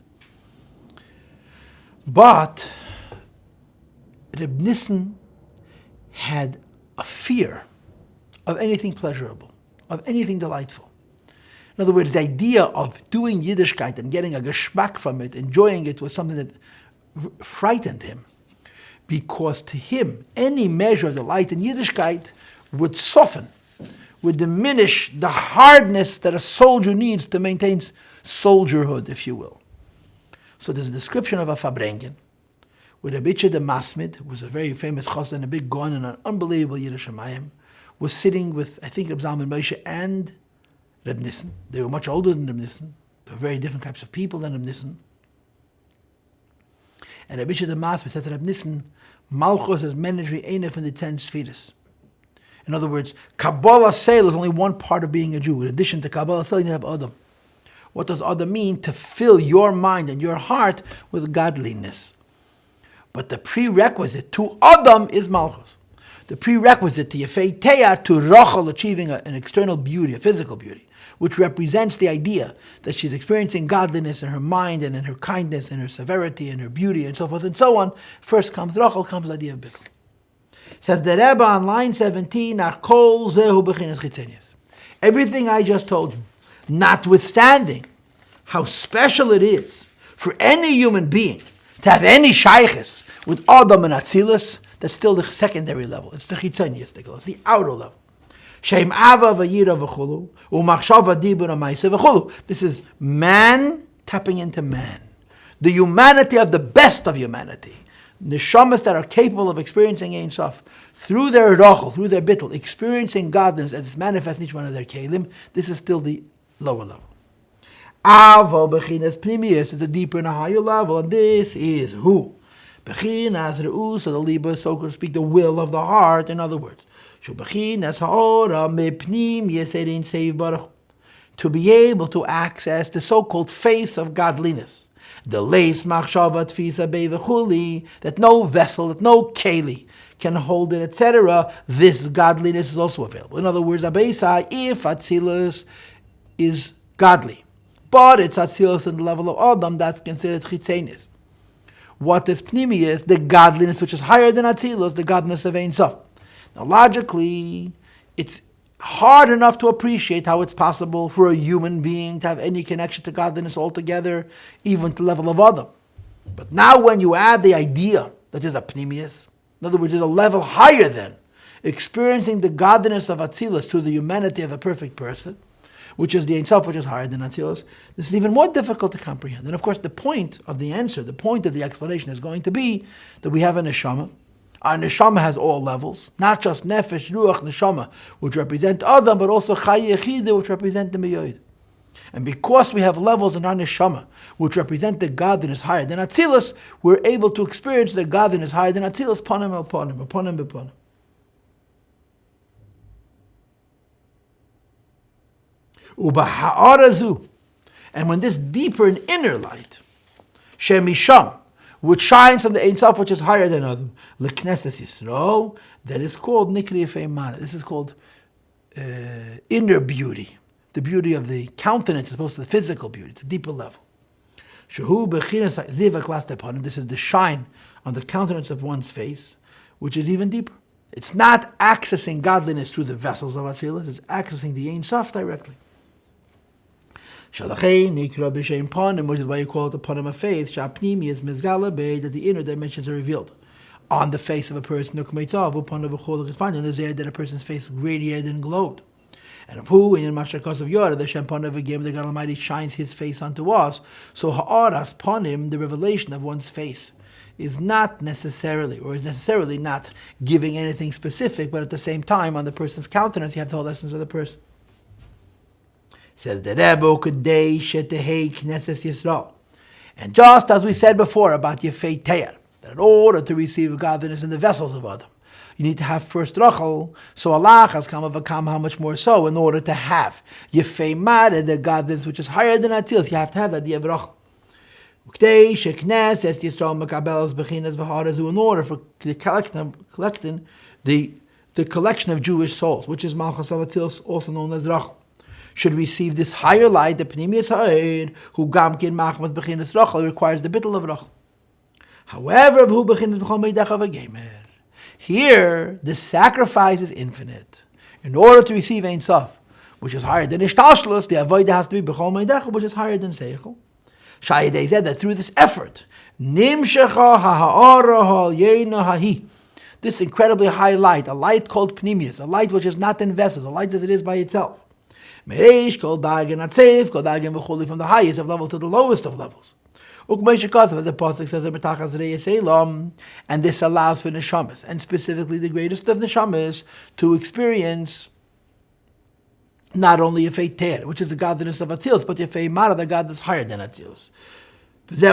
Speaker 1: But Reb Nissen had a fear of anything pleasurable, of anything delightful. In other words, the idea of doing Yiddishkeit and getting a geschmack from it, enjoying it, was something that frightened him. Because to him, any measure of delight in Yiddishkeit would soften, would diminish the hardness that a soldier needs to maintain soldierhood, if you will. So there's a description of a Fabrengen, where Rabbi the Masmid, who was a very famous chassid and a big gon and an unbelievable Yiddish Shamayim, was sitting with, I think, Reb Zalman Moshe and Reb Nissen. They were much older than Reb Nissen. They were very different types of people than Reb Nissen. And Rabbi the Masmid said to Reb Nissen, Malchus is menedri eine from the 10 Sfiras. In other words, Kabbalah Seil is only one part of being a Jew. In addition to Kabbalah Seil, you have Adam. What does Adam mean? To fill your mind and your heart with godliness. But the prerequisite to Adam is Malchus. The prerequisite to Yefei Teah, to Rachel achieving an external beauty, a physical beauty, which represents the idea that she's experiencing godliness in her mind and in her kindness and her severity and her beauty and so forth and so on. First comes Rachel, comes the idea of Bittul. Says the Rebbe on line 17, Achol zehu bechinas chitzenius. everything I just told you, notwithstanding how special it is for any human being to have any shaykhis with Adam and Atzilus, that's still the secondary level. It's the chitzonius level. It's the outer level. Shem ava v'yira v'chulu, u'machshava dibur ha'maisa v'chulu. This is man tapping into man. The humanity of the best of humanity. Neshamas that are capable of experiencing Ein Sof through their rochel, through their bittul, experiencing godliness as it's manifest in each one of their kelim. This is still the lower level. Avo bechinas primius is a deeper and a higher level, and this is who? Bechinas re'us, so the liba, so to speak, the will of the heart. In other words, shu bechinas ha'ora mepnim yeserin seiv baruch, to be able to access the so-called face of godliness. The leis machshava tfisa beivechuli, that no vessel, that no keli can hold it, etc. This godliness is also available. In other words, abeisa, if Atzilus is godly, but it's Atzilus in the level of Adam, that's considered chitzenis. What is pnimi is the godliness which is higher than Atzilus, the godliness of Ein Sof. Now logically, it's hard enough to appreciate how it's possible for a human being to have any connection to godliness altogether, even to the level of Adam. But now when you add the idea that there's a pnimius, in other words, there's a level higher than experiencing the godliness of Atzilus through the humanity of a perfect person, which is the Ein Sof, which is higher than Atzilus, this is even more difficult to comprehend. And of course, the point of the answer, the point of the explanation is going to be that we have a neshama. Our neshama has all levels, not just nefesh, ruach, neshama, which represent Adam, but also chay yechide, which represent the meyoid. And because we have levels in our neshama, which represent the godliness higher than Atzilus, we're able to experience the godliness higher than Atzilus, panim el panim, panim bepanim. Ubaha'arazu, and when this deeper and inner light, shemisham, which shines from the Ein Sof, which is higher than Adam, l'knesses Yisrael, that is called nikri yefei mana. This is called inner beauty, the beauty of the countenance as opposed to the physical beauty. It's a deeper level. Shehu bechinas ziva klas tepanim. This is the shine on the countenance of one's face, which is even deeper. It's not accessing godliness through the vessels of Atzilus, it's accessing the Ein Sof directly. Shalachei nikra b'shem panim, which is why you call it the panim of faith. Shapnimi is mizgala bei, that the inner dimensions are revealed on the face of a person. Nukmeitzav upanim v'chol l'chitfan, and there's there that a person's face radiated and glowed. And of who in Mashakos of Yorah, the Shem panim again, the God Almighty shines His face unto us. So ha'aras panim, the revelation of one's face, is not necessarily, or is necessarily not giving anything specific, but at the same time, on the person's countenance, you have the whole essence of the person. Says the Rebbe, Kadei Shetehei Knesses Yisrael. And just as we said before about Yefei Teir, that in order to receive godliness in the vessels of Adam, you need to have first Rachel. So Allah has come of a kam, how much more so, in order to have Yefei Mare, the godliness which is higher than Atzilus, you have to have that Yev Rachel. Kadei Sheknesses Yisrael Mekabelas Bechinas V'harazu, in order for collecting the collection of Jewish souls, which is Malchus of Atzilus, also known as Rachel, should receive this higher light, the Pnimius Ha'ed, who Gamkin Machmas Bechinas Rachel, requires the bittul of Rachel. However, who Bechinas B'chol Meidach V'gemer, here the sacrifice is infinite. In order to receive Ein Sof, which is higher than Ishtalshlus, the Avodah has to be B'chol Meidach, which is higher than Seichel. Shaydei said that through this effort, Nimshecha Ha'ara Ha'yena Hahi, this incredibly high light, a light called Pnimius, a light which is not in vessels, a light as it is by itself. Mereish kol dargen atzeif, kol dargen v'chuli, from the highest of levels to the lowest of levels. Ukmeishikasav, as the pasuk says, and this allows for neshamas, and specifically the greatest of neshamas, to experience not only Yefei Ter, which is the godliness of Atzilus, but Yefei Mara, the God that's higher than Atzilus. This is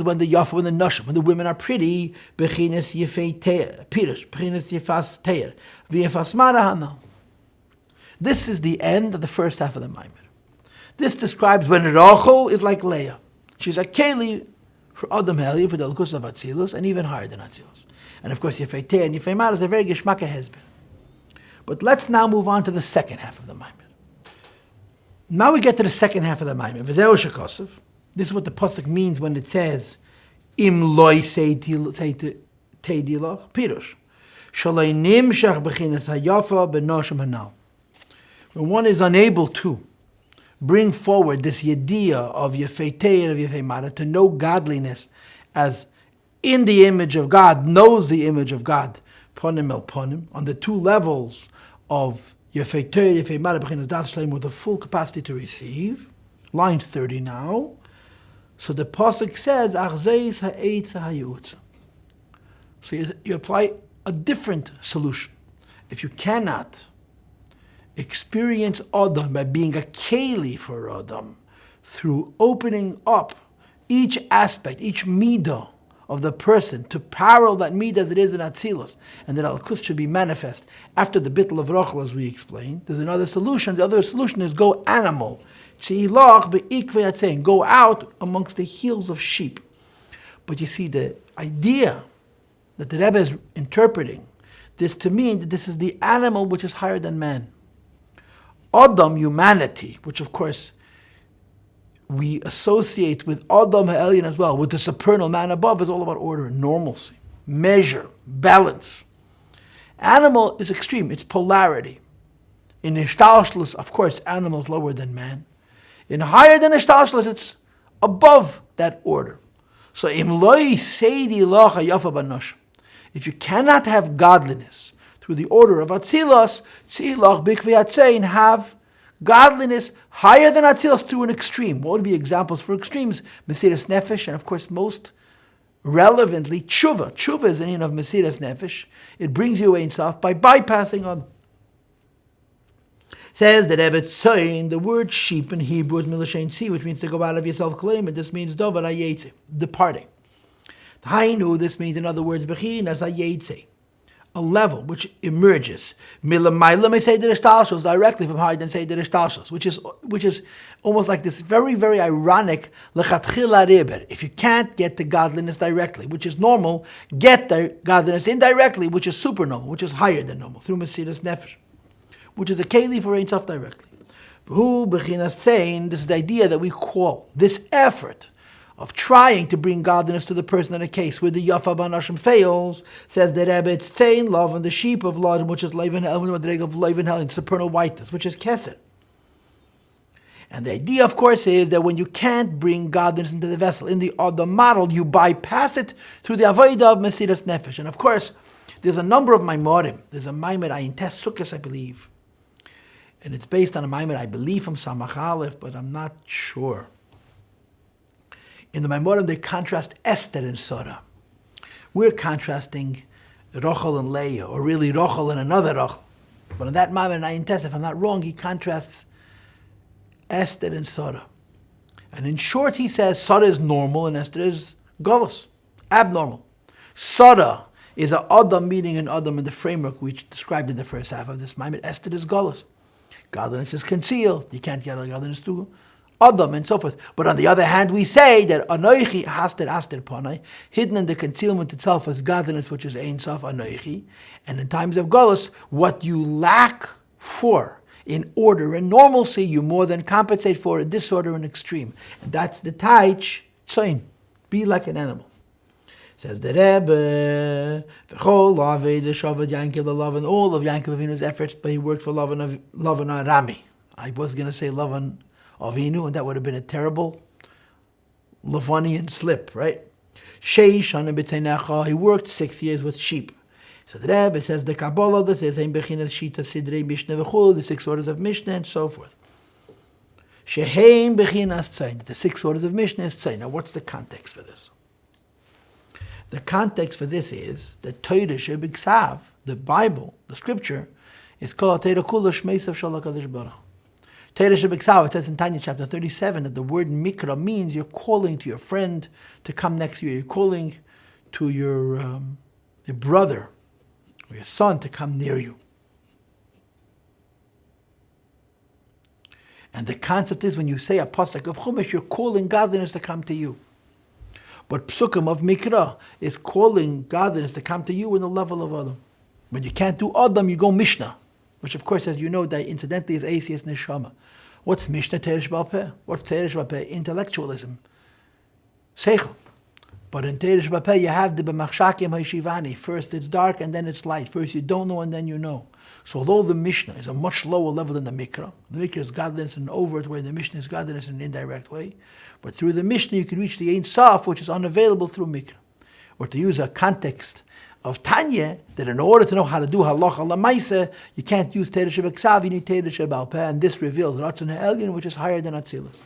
Speaker 1: when the Yafa, when the Nashim, when the women are pretty, Bechinas Yefei Ter, Pirush, Bechinas Yefas Ter, V'Yefas Mara Hanal. This is the end of the first half of the Maamar. This describes when Rachel is like Leah. She's a Keli for Adam Heli, for the Lukus of Atzilus, and even higher than Atzilus. And of course, Yefei Teh and Yefei Mara is a very Geshmaka Hezben. But let's now move on to the second half of the Maamar. Now we get to the second half of the Maamar. V'zeu shekosov. This is what the pasuk means when it says, Im loy Saidie Loch, Pirush. Shalei nimshach bechinas hayafa b'noshim hanal. when one is unable to bring forward this idea of Yefei Teir, of Yefei Mara, to know godliness as in the image of God, knows the image of God, Ponim El Ponim, on the two levels of Yefei Teir, Yefei Mara, B'chinas Das Shleim, with the full capacity to receive. Line 30 now. So the Pasuk says, Achzeis ha'etz ha'yutza. So you apply a different solution. If you cannot experience Adam by being a keli for Adam, through opening up each aspect, each midah of the person to parallel that midah as it is in Atzilus, and that Alkus should be manifest after the bittul of Rochel, as we explained. There's another solution. The other solution is go animal. Saidie Loch be'ikvei atzein. Go out amongst the heels of sheep. But you see, the idea that the Rebbe is interpreting this to mean that this is the animal which is higher than man. Adam, humanity, which of course we associate with Adam Ha'elyon as well, with the supernal man above, is all about order, normalcy, measure, balance. Animal is extreme, it's polarity. In Ishtalshlus, of course, animal is lower than man. In higher than Ishtalshlus, it's above that order. So, Im Loi Saidie Loch Hayafa Banosh. If you cannot have godliness through the order of Atzilus, Saidie Loch Bikvei Atzein, have godliness higher than Atzilus through an extreme. What would be examples for extremes? Mesiras Nefesh, and of course most relevantly, Tshuva. Tshuva is an in of Mesiras Nefesh. It brings you away in self by bypassing on. Says that Rebbe Tzoyin, the word sheep in Hebrew is Milashen Tzi, which means to go out of yourself claim, and this means Dovar Vayeitzei, departing. Tainu, this means in other words, Bechinas Vayeitzei, a level which emerges Milamayla may say Saidie Loch directly from higher than Saidie Loch, which is almost like this very, very ironic lechatchila riber. If you can't get to godliness directly, which is normal, get the godliness indirectly, which is supernormal, which is higher than normal, through Mesiras Nefesh, which is a keli for Ein Sof directly. Who bechinas tzein, this is the idea that we call this effort of trying to bring godliness to the person in a case where the Yafa Banashim fails, says the Rebbe, it's tzein, love, and the sheep of love, which is Leiven Helen, supernal whiteness, which is Kesed. And the idea, of course, is that when you can't bring godliness into the vessel, in the model, you bypass it through the Avodah of Mesiras Nefesh. And of course, there's a number of Maimorim. There's a Maimor Ayin Tes Sukkos, I believe. And it's based on a Maimor, I believe, from Samach Aleph, but I'm not sure. In the Maimorim, they contrast Esther and Sora. We're contrasting Rochel and Leah, or really Rochel and another Rochel. But in that Maimor Ayin Tes, if I'm not wrong, he contrasts Esther and Sora. And in short, he says Sora is normal and Esther is Golus, abnormal. Sora is an Adam meeting an Adam in the framework which described in the first half of this Maimon. Esther is Golus. Godliness is concealed. You can't get godliness to Adam and so forth. But on the other hand, we say that Anoichi Haster Aster Panai, hidden in the concealment itself as godliness, which is Ein Sof Anoichi. And in times of Golus, what you lack for in order and normalcy, you more than compensate for in disorder and extreme. And that's the Taich Tzoin. Be like an animal. Says the Rebbe, V'chol Lavei the Shaved Yankiv the love and all of Yankov Avinu's efforts, but he worked for Lavan Arami. I was going to say Lavan Avinu, and that would have been a terrible Lavanian slip, right? Sheish Hanim B'tzeinecha, he worked 6 years with sheep. So the Rebbe says the Kabbalah, this is Ein Bechinas Shita Sidrei Mishnah V'chol, the 6 orders of Mishnah, and so forth. Sheheim Bechinas Tzayin, the 6 orders of Mishnah is Tzayin. Now what's the context for this? The context for this is that Torah Shebiksav, the Bible, the Scripture, is called Torah Kula Shmeisav Shal HaKadosh Baruch Hu. Torah Shebiksav, it says in Tanya chapter 37 that the word Mikra means you're calling to your friend to come next to you. You're calling to your brother or your son to come near you. And the concept is when you say a pasuk of Chumash, you're calling godliness to come to you. But psukim of Mikra is calling godliness to come to you in the level of Adam. When you can't do Adam, you go Mishnah, which of course, as you know, that incidentally is ACS Neshama. What's Mishnah? Teresh Balpeh. What's Teresh Balpeh? Intellectualism. Seichel. But in Torah Shabbat you have the b'machshakim ha'yishivani. First it's dark and then it's light. First you don't know and then you know. So although the Mishnah is a much lower level than the Mikra is godliness in an overt way, the Mishnah is godliness in an indirect way, but through the Mishnah you can reach the Ein Sof, which is unavailable through Mikra. Or to use a context of Tanya, that in order to know how to do halacha lamaisa, you can't use Torah Shebeksav, you need Torah Shebal Peh, and this reveals Ratzon Ha'elyon, which is higher than Atzilus.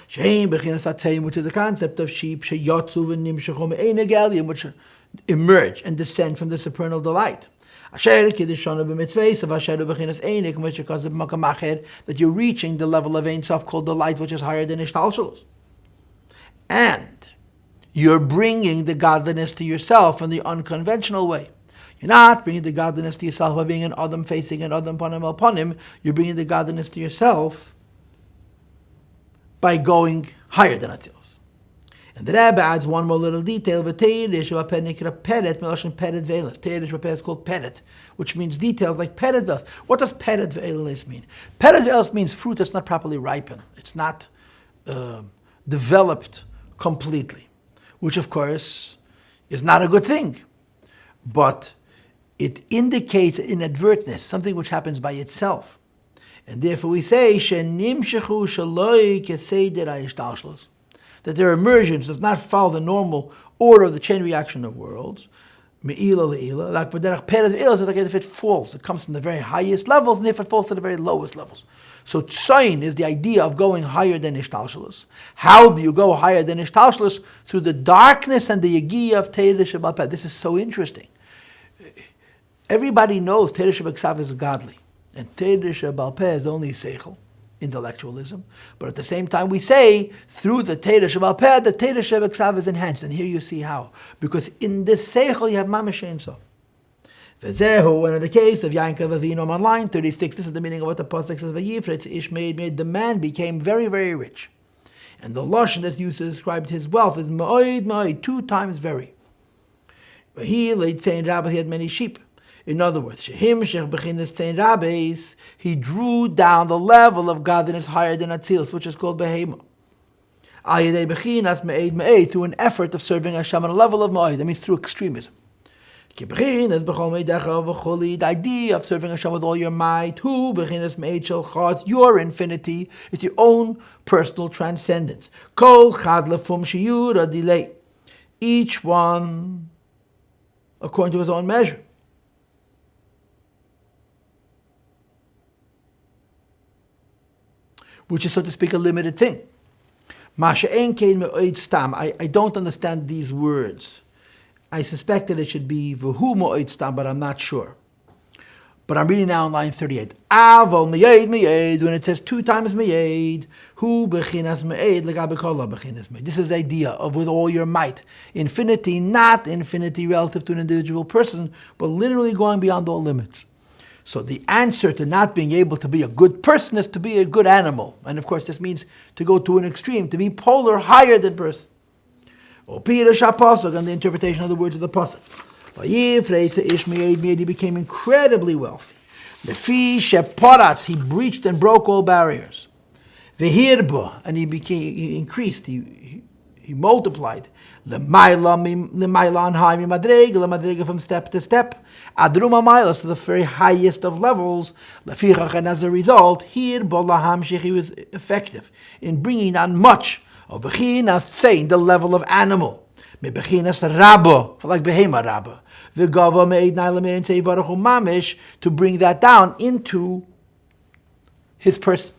Speaker 1: Shein bechinas atzeim, which is the concept of sheep sheyotzu v'nimshechu me'eneg elyon, which emerge and descend from the supernal delight. Asher kiddishana b'mitzvahs, asher bechinas eneg, which is because of makam acher, that you're reaching the level of Ein Sof called delight, which is higher than ishtalshalus. And you're bringing the godliness to yourself in the unconventional way. You're not bringing the godliness to yourself by being an Adam facing an Adam panim al panim. You're bringing the godliness to yourself by going higher than Atzilus. And the Rabbi adds one more little detail. Teirish is called peret, which means details like peret ve'elis. What does peret ve'elis mean? Peret ve'elis means fruit that's not properly ripened. It's not developed completely, which of course is not a good thing. But it indicates inadvertentness, something which happens by itself. And therefore we say, that their emergence does not follow the normal order of the chain reaction of worlds. Like if it falls, it comes from the very highest levels, and if it falls to the very lowest levels. So tzayin is the idea of going higher than ishtalshalus. How do you go higher than ishtalshalus? Through the darkness and the yagiyah of Torah Shebal Peh. This is so interesting. Everybody knows Torah Shebeksav is godly. And Torah Shebal Peh is only seichel, intellectualism. But at the same time we say, through the Torah Shebal Peh, the Torah Shebeksav is enhanced. And here you see how. Because in this seichel you have mamash ein sof. V'zehu, and in the case of Yankov Avinu on line 36, this is the meaning of what the Pasuk says, V'yifretz ish made, the man became very, very rich. And the lashon that used to describe his wealth is ma'oid, ma'oid, 2 times very. He laid saying Rabbi, he had many sheep. In other words, Shehim Shech Bechinas Tzein Rabbis, he drew down the level of godliness higher than Atzilus, which is called Behema. Ayedei Bechinas Me'ed Me'ed, through an effort of serving Hashem on a level of Me'ed, that means through extremism. Ki Bechinas Bechol Meidecha V'choli, the idea of serving Hashem with all your might, Hu Bechinas Me'ed Shel Chad, your infinity, it's your own personal transcendence. Kol Chad Lefum Shiyura Dilei, each one according to his own measure. Which is, so to speak, a limited thing. I don't understand these words. I suspect that it should be v'hu mo'ed stam, but I'm not sure. But I'm reading now in line 38. Aval me'ed me'ed, when it says 2 times me'ed, hu bechinas me'ed, legabe kol bechinas me'ed. This is the idea of with all your might. Infinity, not infinity relative to an individual person, but literally going beyond all limits. So the answer to not being able to be a good person is to be a good animal. And of course this means to go to an extreme, to be polar, higher than person. Or Pirush HaPasuk, and the interpretation of the words of the Pasuk. He became incredibly wealthy. Lefi sheparatz, he breached and broke all barriers. Vehirba, and he increased, he multiplied. From step to step. Adruma milas, to the very highest of levels. And as a result, he was effective in bringing on much of bechinas tzein, the level of animal. Bechinas rabba, like behema rabba. V'gava me'ed na'lamin and say baruch hu mamish, to bring that down into his person.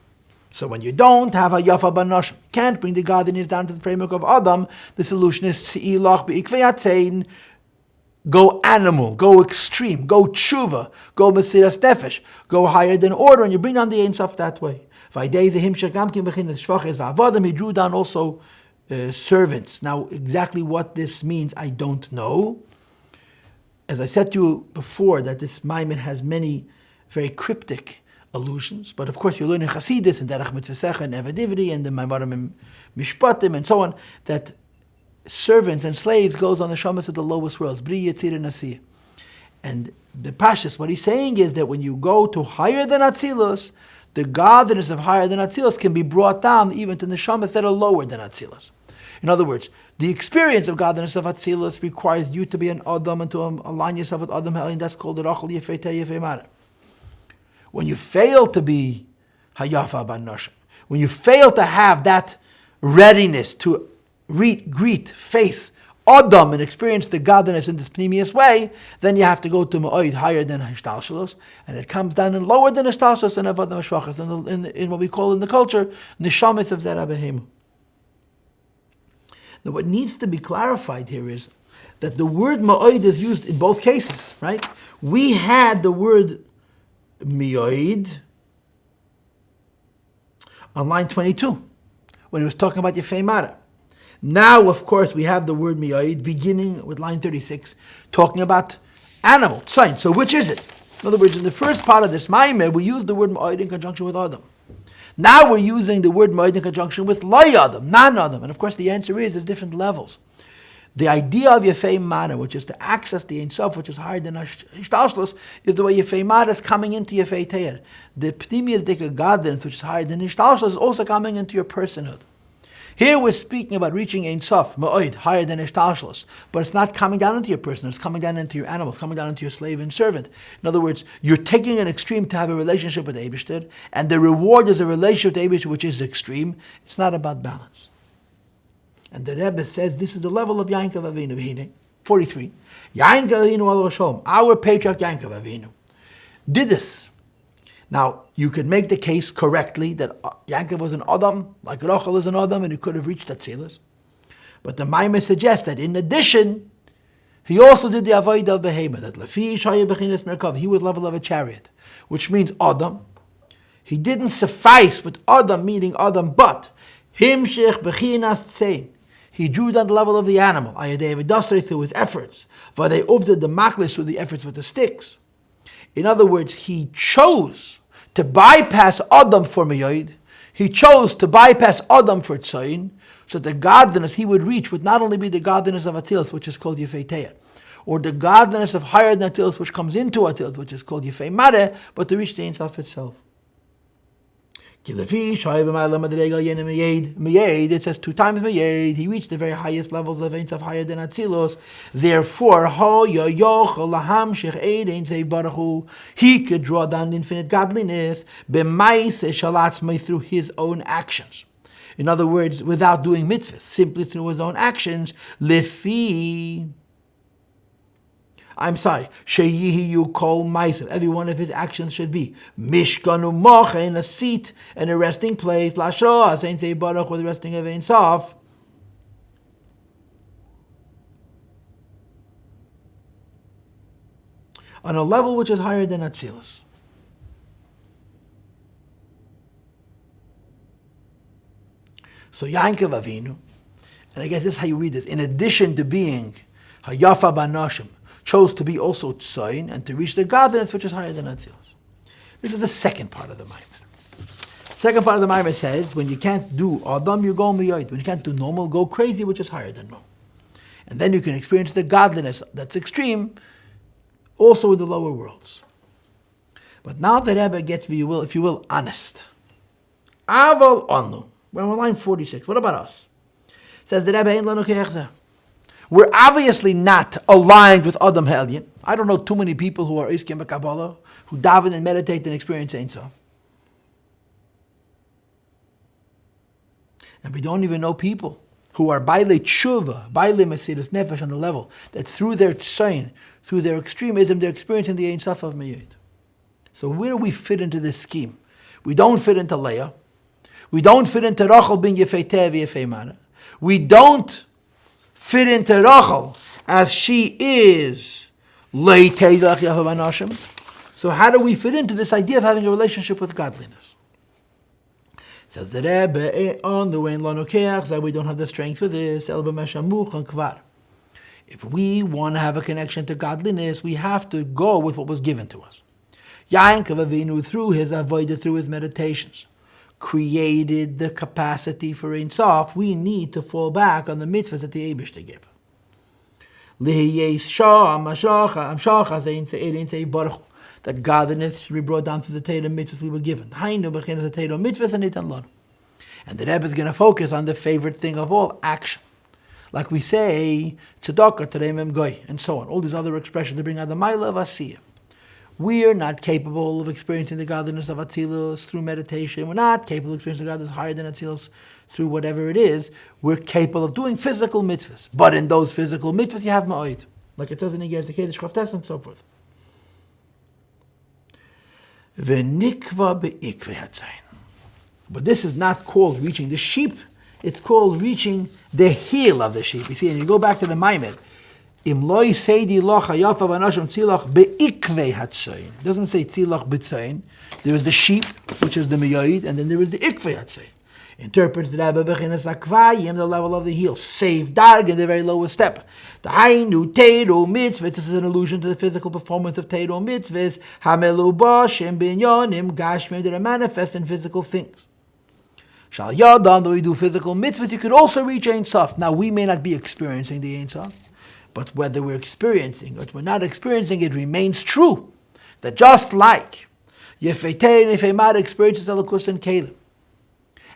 Speaker 1: So when you don't have a yafa banosh, can't bring the godliness down to the framework of Adam, the solution is Saidie Loch be'ikveyatzein, go animal, go extreme, go tshuva, go mesiras nefesh, go higher than order, and you bring down the Ein Sof that way. He drew down also servants. Now, exactly what this means, I don't know. As I said to you before, that this Maamar has many very cryptic allusions, but of course you learn in Chassidishe and Derech Mitzvah and Evadivri and the Maamar Mishpatim and so on, that servants and slaves goes on the shamas of the lowest worlds, Bri Yitzir and Asiyah. And the Pashas, what he's saying is that when you go to higher than Atzilus, the godliness of higher than Atzilus can be brought down even to neshamas that are lower than Atzilus. In other words, the experience of godliness of Atzilus requires you to be an Adam and to align yourself with Adam Helin. That's called the Rachel Yefei Tei Yefei Mara. When you fail to be Hayafa Banoshim, when you fail to have that readiness to greet, face Adam and experience the godliness in this pneumius way, then you have to go to Ma'oid higher than Hishtalshalos, and it comes down and lower than Hishtalshalos and Avodah Mashvachas, in what we call in the culture, Neshamis of Zera Behemu. Now what needs to be clarified here is that the word Ma'oid is used in both cases, right? We had the word Ma'oid on line 22, when he was talking about Yefei Mara. Now, of course, we have the word Miyayid beginning with line 36, talking about animal, tzayin. So which is it? In other words, in the first part of this Maamar, we use the word Miyayid in conjunction with Adam. Now we're using the word Miyayid in conjunction with Lo Adam, non-Adam. And of course, the answer is there's different levels. The idea of Yefei Mara, which is to access the Ein Sof, which is higher than Hishtalshalos, is the way Yefei Mara is coming into Yefei Teir. The Pnimiyas Dika godliness, which is higher than Hishtalshalos, is also coming into your personhood. Here we're speaking about reaching Ein Sof, Ma'oid, higher than Hishtalshalos, but it's not coming down into your person, it's coming down into your animal, it's coming down into your slave and servant. In other words, you're taking an extreme to have a relationship with Eibishter, and the reward is a relationship with Eibishter which is extreme. It's not about balance. And the Rebbe says this is the level of Yankov Avinu. 43. Yankov Avinu Alav Hashem, our patriarch Yankov Avinu, did this. Now, you could make the case correctly that Yankov was an Adam, like Rachel is an Adam, and he could have reached Atzilus. But the Maamar suggests that in addition, he also did the Avodah of Behema, that Lefi Shaya Bechinas Merkav, he was level of a chariot, which means Adam. He didn't suffice with Adam, meaning Adam, but Himshech Bechinas Tzein. He drew down the level of the animal, Ayadei V'dasrei, through his efforts. V'adei Uvded the Maklis, through the efforts with the sticks. In other words, he chose to bypass Adam for Miyayid. He chose to bypass Adam for Tzayin, so the godliness he would reach would not only be the godliness of Atzilus, which is called Yefei Teir, or the godliness of higher than Atzilus, which comes into Atzilus, which is called Yefei Mara, but to reach the Ein Sof itself. It says 2 times Miyayid, he reached the very highest levels of Ein Sof higher than Atzilus. Therefore, he could draw down infinite godliness through his own actions. In other words, without doing mitzvahs, simply through his own actions. Sheyihiyu kol ma'asav. Every one of his actions should be mishkanu mocha, in a seat and a resting place. Lashro asein sei baruch, with the resting of Ein Sof. On a level which is higher than Atzilus. So Yankov Avinu, and I guess this is how you read this, in addition to being Hayafa Banoshim, chose to be also Tzayin and to reach the godliness which is higher than Atzilus. This is the second part of the Maamar. Second part of the Maamar says, when you can't do Adam, you go Miyayid. When you can't do normal, go crazy, which is higher than normal. And then you can experience the godliness that's extreme, also in the lower worlds. But now the Rebbe gets, if you will, honest. Aval Anu. We're on line 46. What about us? Says the Rebbe, Ein lanu ke'echzeh. We're obviously not aligned with Adam Ha'elyon. I don't know too many people who are Iskim B'Kabbalah, who daven and meditate and experience Ein Sof. And we don't even know people who are Bailei Tshuva, Bailei Mesiras Nefesh on the level that through their tzayin, through their extremism, they're experiencing the Ein Sof of Miyayid. So where do we fit into this scheme? We don't fit into Leah. We don't fit into Rachel bin Yefei Teir v'Yefei Mara. We don't fit into Rachel as she is Leitei Lach Yahav Anashim. So how do we fit into this idea of having a relationship with godliness? Says the Rebbe, on the way in Lanukeach, that we don't have the strength for this. If we want to have a connection to godliness, we have to go with what was given to us. Yankov Avinu, through his avodah, through his meditations, created the capacity for Ein Sof. We need to fall back on the mitzvahs that the Eibishter gave. that godliness should be brought down through the Torah mitzvahs we were given. And the Rebbe is going to focus on the favorite thing of all, action. Like we say, tzedakah, terem goy, and so on. All these other expressions to bring out the Maila of Asiyah. We are not capable of experiencing the godliness of Atzilus through meditation. We're not capable of experiencing the godliness higher than Atzilus through whatever it is. We're capable of doing physical mitzvahs. But in those physical mitzvahs, you have ma'od. Like it says in Iger Zekedesh Chavtes and so forth. V'nikva be'ikve hatzayin. But this is not called reaching the sheep. It's called reaching the heel of the sheep. You see, and you go back to the Maamar. Im loy Saidie Loch hayafa v'anashim tzilach be'ikve hatzayin. It doesn't say tzilach b'tzayin. There is the sheep, which is the miyoid, and then there is the ikve hatzayin. Interprets the Rabbi bechinas akvayim, the level of the heel. Save darg, the very lowest step. The hainu teiro mitzvahs. This is an allusion to the physical performance of teiro mitzvahs. Hamelu b'shem binyonim gashmim, that are manifest in physical things. Shal yadam, though we do physical mitzvahs, you could also reach Ein Sof. Now we may not be experiencing the Ein Sof, but whether we're experiencing or we're not experiencing, it remains true that just like Yefetein Yefemad experiences Elokus and Kalim,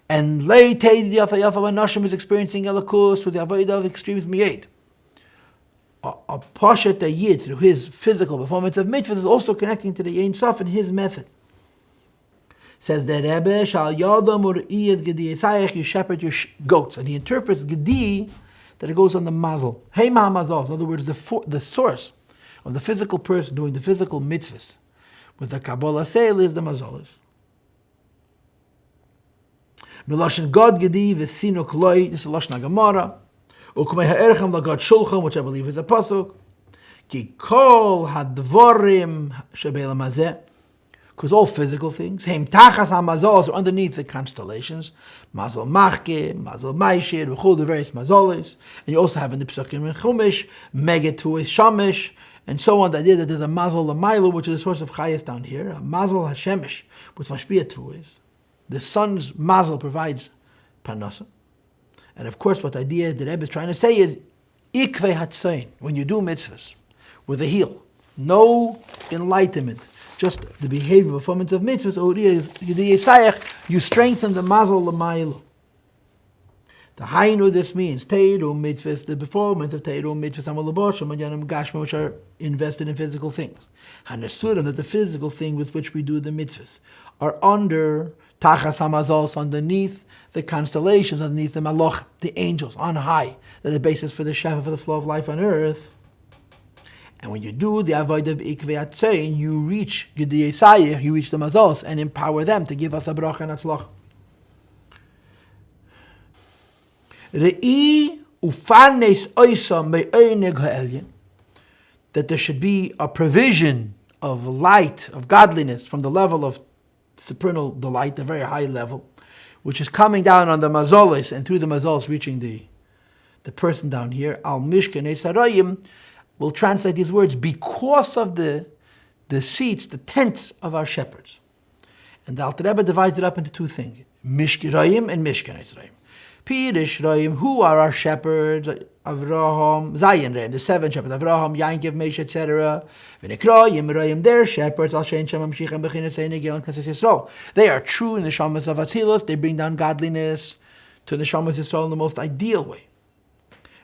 Speaker 1: and Leitei Yafa Yafa Nashim is experiencing Elokus with the avodah of extremes miyed. A Pashat Yid, through his physical performance of mitzvahs, is also connecting to the Ein Sof in his method. Says the Rebbe, Shal Yadam Ur'iyat Gedi Yisayach, you shepherd your goats. And he interprets Gedi that it goes on the mazel. Hey Maamar. In other words, the source of the physical person doing the physical mitzvahs with the Kabbalah sale is the mazolis. Miloshin God Gedi v'sinuk loy, this is Lashon Gemara. U'kumei ha'erchem lagad shulchan, which I believe is a pasuk. Ki kol hadvorim shebe'el mazeh. Because all physical things, heim tachas hamazos, are underneath the constellations. Mazel machke, mazel maishir, v'chol, the various mazolis. And you also have in the Pesukim in Chumash, megetu is shamish, and so on. The idea that there's a mazel lamaylu, which is a source of chayas down here. A mazel hashemish, which mashpiyah is. The sun's mazel provides parnasa. And of course, what the idea the Rebbe is trying to say is, ikve hatzayin, when you do mitzvahs, with a heel, no enlightenment, just the behavior, performance of mitzvahs, you strengthen the mazel l'maylo. The hainu, this means teiru mitzvahs, the performance of teiru mitzvahs, which are invested in physical things. Hanesurim, that the physical thing with which we do the mitzvahs are under tachas hamazos, underneath the constellations, underneath the maloch, the angels on high, that are the basis for the shefa, for the flow of life on earth. And when you do the avodah of ikve hatzayin, you reach Gedi Yisayach, you reach the mazos, and empower them to give us a bracha and atzlach. Re'i ufarnes oisam me'oineg ha'elyin, that there should be a provision of light, of godliness, from the level of supernal delight, the very high level, which is coming down on the mazolis, and through the mazolis reaching the person down here. Al mishkan eis harayim, we'll translate these words, because of the seats, the tents of our shepherds. And the Alter Rebbe divides it up into two things, Mishkirayim and Mishkan Yisraim. Pirish Rayim, who are our shepherds? Avraham, Zayin Rayim, the seven shepherds, Avraham, Yankiv, Mesh, etc. V'nikrayim Rayim, their shepherds, Al Shein Shem Mamshichem B'chinas Einegel and Knesset Yisrael. They are true in the Neshamas of Atzilus, they bring down godliness to the Neshamas Yisrael in the most ideal way.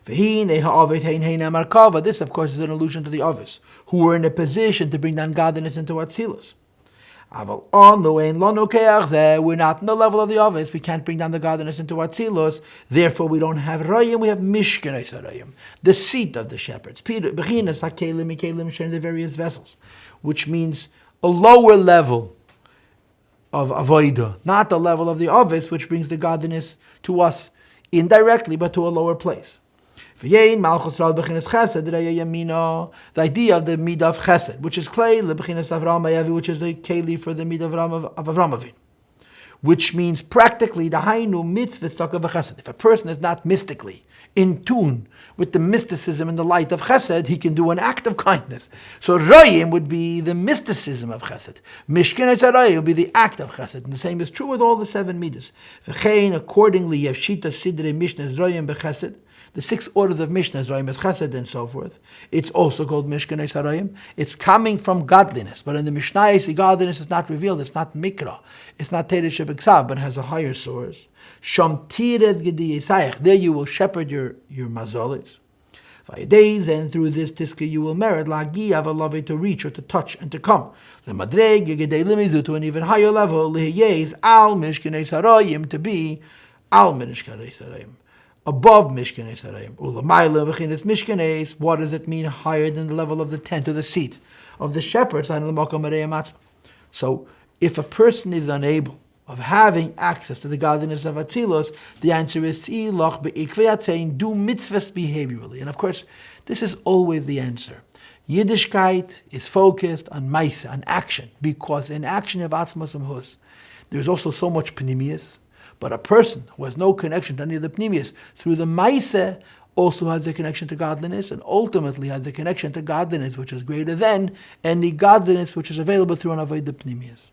Speaker 1: This, of course, is an allusion to the Ovis, who were in a position to bring down godliness into Atzilus. On the way, we're not in the level of the Ovis. We can't bring down the godliness into Atzilus. Therefore, we don't have Rayim. We have Mishkan Rayim, the seat of the shepherds. Bechinas hakelim, Mikelim, the various vessels, which means a lower level of avodah, not the level of the Ovis, which brings the godliness to us indirectly, but to a lower place. The idea of the midah of chesed, which is clay, which is a keli for the midah of Avram Avinu, which means practically the hainu mitzvah stock of chesed. If a person is not mystically in tune with the mysticism and the light of chesed, he can do an act of kindness. So rayim would be the mysticism of chesed. Mishkan etzarayim would be the act of chesed. And the same is true with all the seven midas. Accordingly, yevshita sidre mishnas rayim bechesed. the 6 orders of Mishnah, Zayim es Chesed and so forth, it's also called Mishkanei Sarayim. It's coming from godliness. But in the Mishnah, godliness is not revealed. It's not Mikra. It's not Teireh Shebeksav, but has a higher source. Shom Tired Gedi Yisayach. There you will shepherd your mazolis. Vayeitzei, and through this tiska you will merit lagi avalave, to reach or to touch and to come. Lemadreg Yegedei Limizu, to an even higher level. Lehiyez al Mishkanei Sarayim, to be al Mishkanei Sarayim, above Mishkanei Sarayim. Ulamayla v'chinas Mishkaneis. What does it mean higher than the level of the tent or the seat of the shepherds? So if a person is unable of having access to the godliness of Atzilos, the answer is Saidie Loch be'ikvei, do mitzvahs behaviorally. And of course, this is always the answer. Yiddishkeit is focused on maisa, on action, because in action of atzmos amhus, there's also so much pnimius. But a person who has no connection to any of the pnimius, through the maisa, also has a connection to godliness, and ultimately has a connection to godliness which is greater than any godliness which is available through an avodah pnimius.